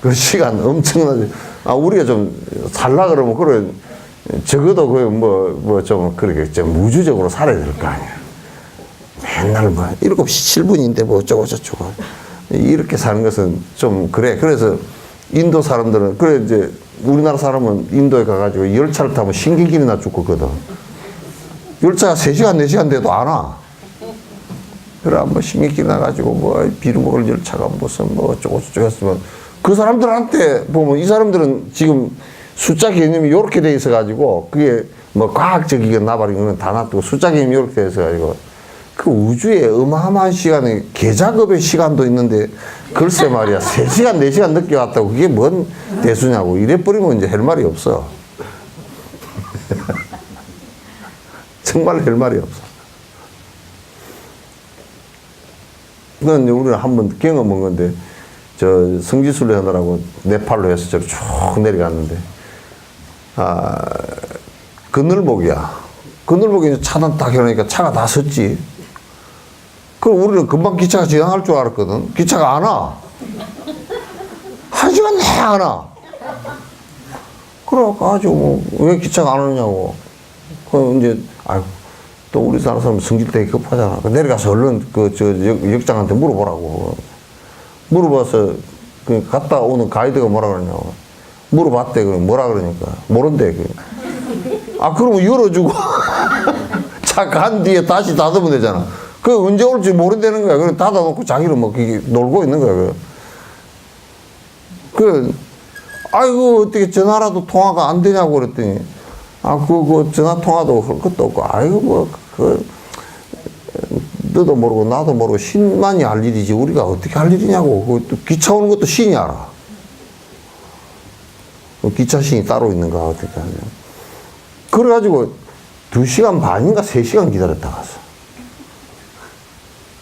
그 시간 엄청나지. 우리가 좀 살라 그러면, 그래, 적어도 좀 그렇게 좀 우주적으로 살아야 될 거 아니야. 맨날 7시 7분인데 어쩌고저쩌고. 이렇게 사는 것은 좀 그래. 그래서 인도 사람들은, 그래, 이제 우리나라 사람은 인도에 가가지고 열차를 타면 신경질이나 죽거든. 열차가 3시간, 4시간 돼도 안 와. 그래, 신경질 나가지고 비를 먹을 열차가 무슨 어쩌고저쩌고 했으면, 그 사람들한테 보면 이 사람들은 지금 숫자 개념이 요렇게 돼 있어가지고, 그게 과학적이게 나발인 건 다 놔두고 숫자 개념이 요렇게 돼 있어가지고, 그 우주에 어마어마한 시간에 계작업의 시간도 있는데, 글쎄 말이야, 3시간, 4시간 늦게 왔다고 그게 뭔 대수냐고. 이래버리면 이제 할 말이 없어. 정말 할 말이 없어. 그건 우리는 한번 경험한 건데, 저 성지순례 하느라고 네팔로 해서 저를 쭉 내려갔는데, 그늘목이야. 그늘목에 차단 딱 해놓으니까 차가 다 섰지. 그럼 우리는 금방 기차가 지나갈 줄 알았거든. 기차가 안 와. 1시간 내내 안 와. 그래가지고 왜 기차가 안 오냐고. 이제 또 우리 사람 성질 되게 급하잖아. 내려가서 얼른 역장한테 물어보라고. 물어봐서 갔다 오는 가이드가 뭐라 그러냐고. 물어봤대. 그럼 뭐라 그러니까 모른대. 그러면 열어주고 차 간 뒤에 다시 닫으면 되잖아. 그 언제 올지 모른다는 거야. 그래 닫아놓고 자기는 놀고 있는 거야. 아이고 어떻게 전화라도 통화가 안 되냐고 그랬더니, 그 전화 통화도 할 것도 없고, 아이고 너도 모르고 나도 모르고 신만이 할 일이지 우리가 어떻게 할 일이냐고. 기차 오는 것도 신이 알아. 기차 신이 따로 있는가 어떻게 하냐. 그래가지고 2시간 반인가 3시간 기다렸다 갔어.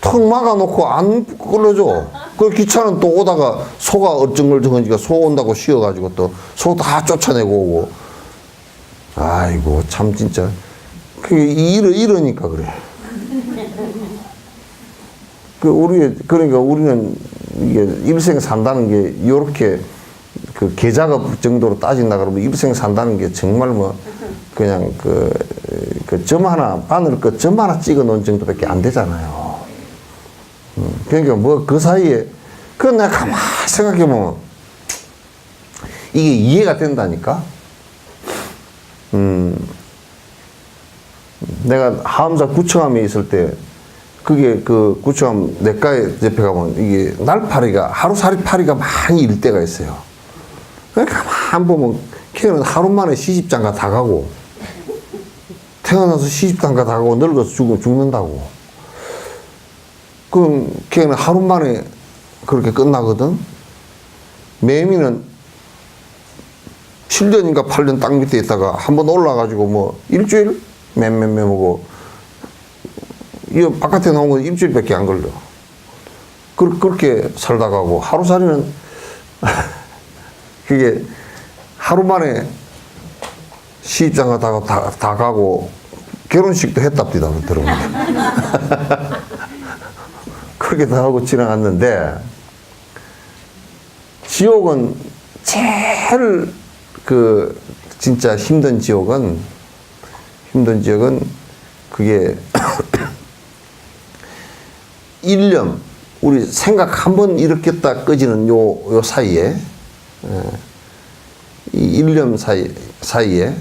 턱 막아놓고 안 끌어줘. 그 기차는 또 오다가 소가 얼쩡얼쩡하니까 소 온다고 쉬어가지고 또 소 다 쫓아내고 오고. 아이고, 참, 진짜. 그게 이러니까 그래. 그러니까 우리는 이게 일생 산다는 게, 요렇게 그 계작업 정도로 따진다 그러면 일생 산다는 게 정말 뭐, 그냥 그 점 하나, 바늘 그 점 하나 찍어 놓은 정도밖에 안 되잖아요. 그러니까 뭐 그 사이에, 그건 내가 가만히 생각해보면, 이게 이해가 된다니까? 내가 하암사 구청함에 있을 때, 그게 그 구청함 내과에 옆에 가면 이게 날파리가, 하루살이 파리가 많이 일 때가 있어요. 그러니까 가만 보면 걔는 하루 만에 시집장가 다 가고, 태어나서 시집장가 다 가고, 늙어서 죽는다고. 그럼 걔는 하루 만에 그렇게 끝나거든? 매미는 7년인가 8년 땅 밑에 있다가 한번 올라가지고 뭐 일주일 맴매매하고 이 바깥에 나온 건 일주일밖에 안 걸려. 그렇게 살다 가고 하루살이는 그게 하루 만에 시집장가 다 가고 결혼식도 했답니다. 들어보면. 그렇게 다 하고 지나갔는데 지옥은 제일 그 진짜 힘든 지옥은 그게 일념 우리 생각 한 번 일으켰다 꺼지는 요 사이에 이 일념 사이에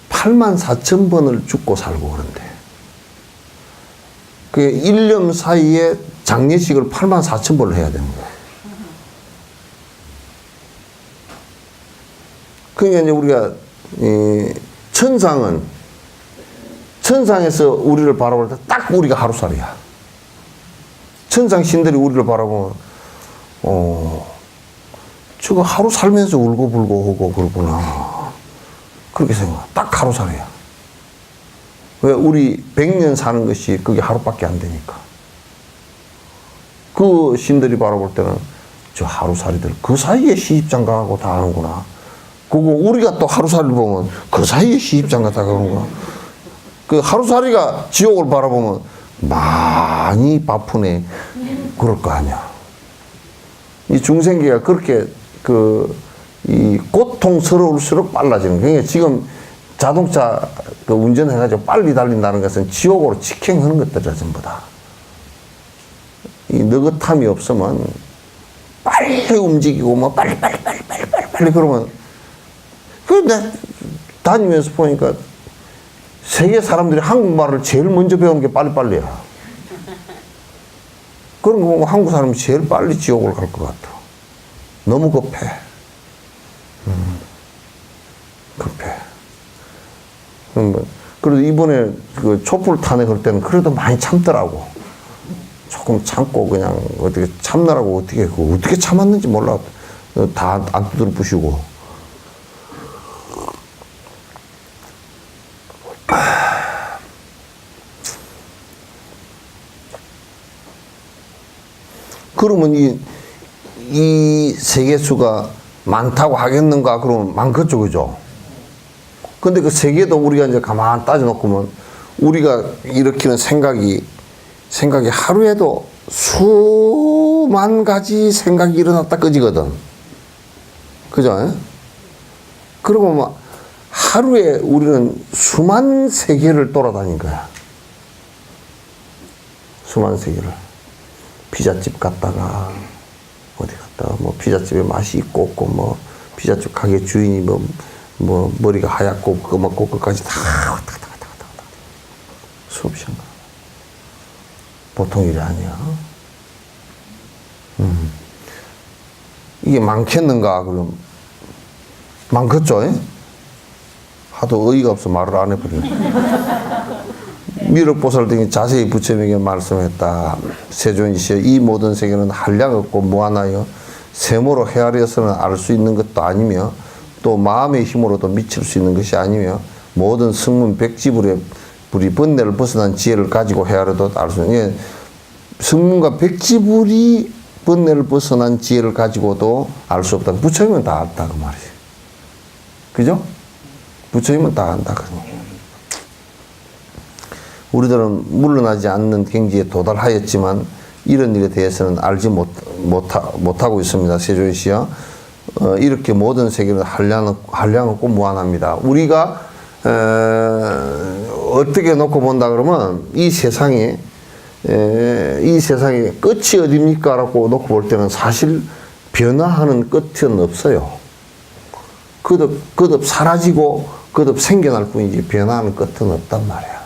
84,000번을 죽고 살고 그런데 그 일념 사이에 장례식을 84,000번을 해야 되는 거예요. 그러니까 이제 우리가 천상에서 우리를 바라볼 때 딱 우리가 하루살이야. 천상 신들이 우리를 바라보면 저거 하루 살면서 울고불고 하고 그러구나. 그렇게 생각해. 딱 하루살이야. 왜 우리 100년 사는 것이 그게 하루밖에 안 되니까. 그 신들이 바라볼 때는 저 하루살이들 그 사이에 시집장가하고 다 하는구나. 그거 우리가 또 하루살이를 보면 그 사이에 시집장가 다 가는구나. 그 하루살이가 지옥을 바라보면 많이 바쁘네. 그럴 거 아니야. 이 중생계가 그렇게 이 고통스러울수록 빨라지는 거예요. 그러니까 지금 자동차 운전해가지고 빨리 달린다는 것은 지옥으로 직행하는 것들이라 전부 다. 이 느긋함이 없으면 빨리 움직이고 뭐 빨리 그러면 내가 다니면서 보니까 세계 사람들이 한국말을 제일 먼저 배우는 게 빨리빨리야. 그런 거 보면 한국 사람이 제일 빨리 지옥을 갈 것 같아. 너무 급해. 급해. 그래도 이번에 그 촛불 탄핵할 때는 그래도 많이 참더라고. 조금 참고 그냥 어떻게 참느라고 어떻게 참았는지 몰라. 다 안 두드려 부시고. 그러면 이 세계수가 많다고 하겠는가? 그러면 많겠죠, 그죠? 근데 그 세계도 우리가 이제 가만 따져놓고면 우리가 일으키는 생각이 하루에도 수만 가지 생각이 일어났다 끄지거든. 그죠? 그러면 막 하루에 우리는 수만 세계를 돌아다닌 거야. 수만 세계를. 피자집 갔다가 어디 갔다가 뭐 피자집에 맛이 있고 없고 뭐 피자집 가게 주인이 뭐 머리가 하얗고 검었고 그까지 다 왔다 갔다 수업 시간 보통 일이 아니야. 이게 많겠는가 그럼 많겠죠? 하도 어이가 없어 말을 안 해버리네. 미륵보살 등이 자세히 부처님에게 말씀했다. 세존이시여 이 모든 세계는 한량 없고 무한하여 세모로 헤아려서는 알 수 있는 것도 아니며 또 마음의 힘으로도 미칠 수 있는 것이 아니며 모든 승문 백지불의 번뇌를 벗어난 지혜를 가지고 헤아려도 알 수 있는 승문과 백지불이 번뇌를 벗어난 지혜를 가지고도 알 수 없다. 부처님은 다 알다 그 말이지. 그죠? 부처님은 다 안다. 그런 얘기예요. 우리들은 물러나지 않는 경지에 도달하였지만 이런 일에 대해서는 알지 못하고 있습니다. 세조이시여. 이렇게 모든 세계는 한량없고 무한합니다. 우리가 어떻게 놓고 본다 그러면 이 세상에 끝이 어딥니까? 라고 놓고 볼 때는 사실 변화하는 끝은 없어요. 거듭 사라지고 거듭 생겨날 뿐이지 변화하는 끝은 없단 말이야.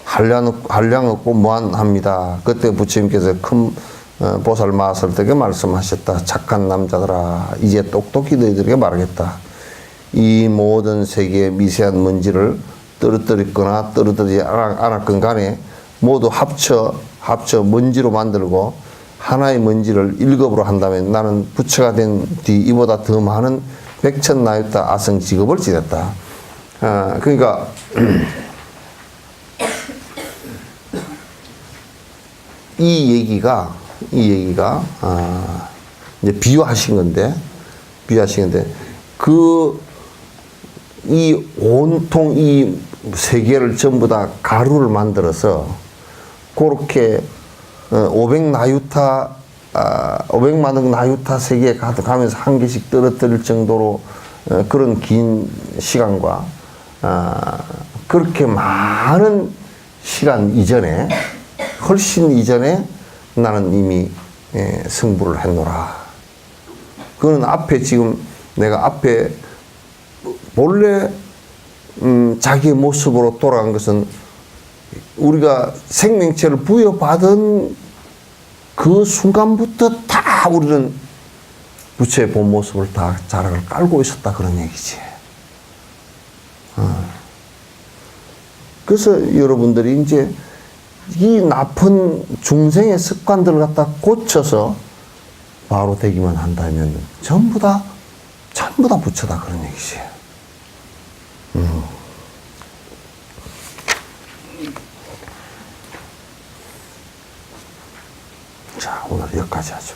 한량 없고 무한합니다. 그때 부처님께서 큰 보살 마하설에게 말씀하셨다. 착한 남자들아, 이제 똑똑히 너희들에게 말하겠다. 이 모든 세계의 미세한 먼지를 떨어뜨렸거나 떨어뜨리지 않았건 간에 모두 합쳐 먼지로 만들고 하나의 먼지를 1급으로 한다면 나는 부처가 된 뒤 이보다 더 많은 백천나유타 아성 직업을 지냈다. 그러니까 이 얘기가 이제 비유하신 건데 이 온통 이 세계를 전부 다 가루를 만들어서 그렇게 500나유타 500만억 나유타 세계에 가면서 한 개씩 떨어뜨릴 정도로 그런 긴 시간과 그렇게 많은 시간 이전에 훨씬 이전에 나는 이미 승부를 했노라. 그거는 앞에 지금 내가 앞에 본래 자기의 모습으로 돌아간 것은 우리가 생명체를 부여받은 그 순간부터 다 우리는 부처의 본 모습을 다 자락을 깔고 있었다 그런 얘기지. 그래서 여러분들이 이제 이 나쁜 중생의 습관들을 갖다 고쳐서 바로 되기만 한다면 전부 다 부처다 그런 얘기지. 자, 오늘 여기까지 하죠.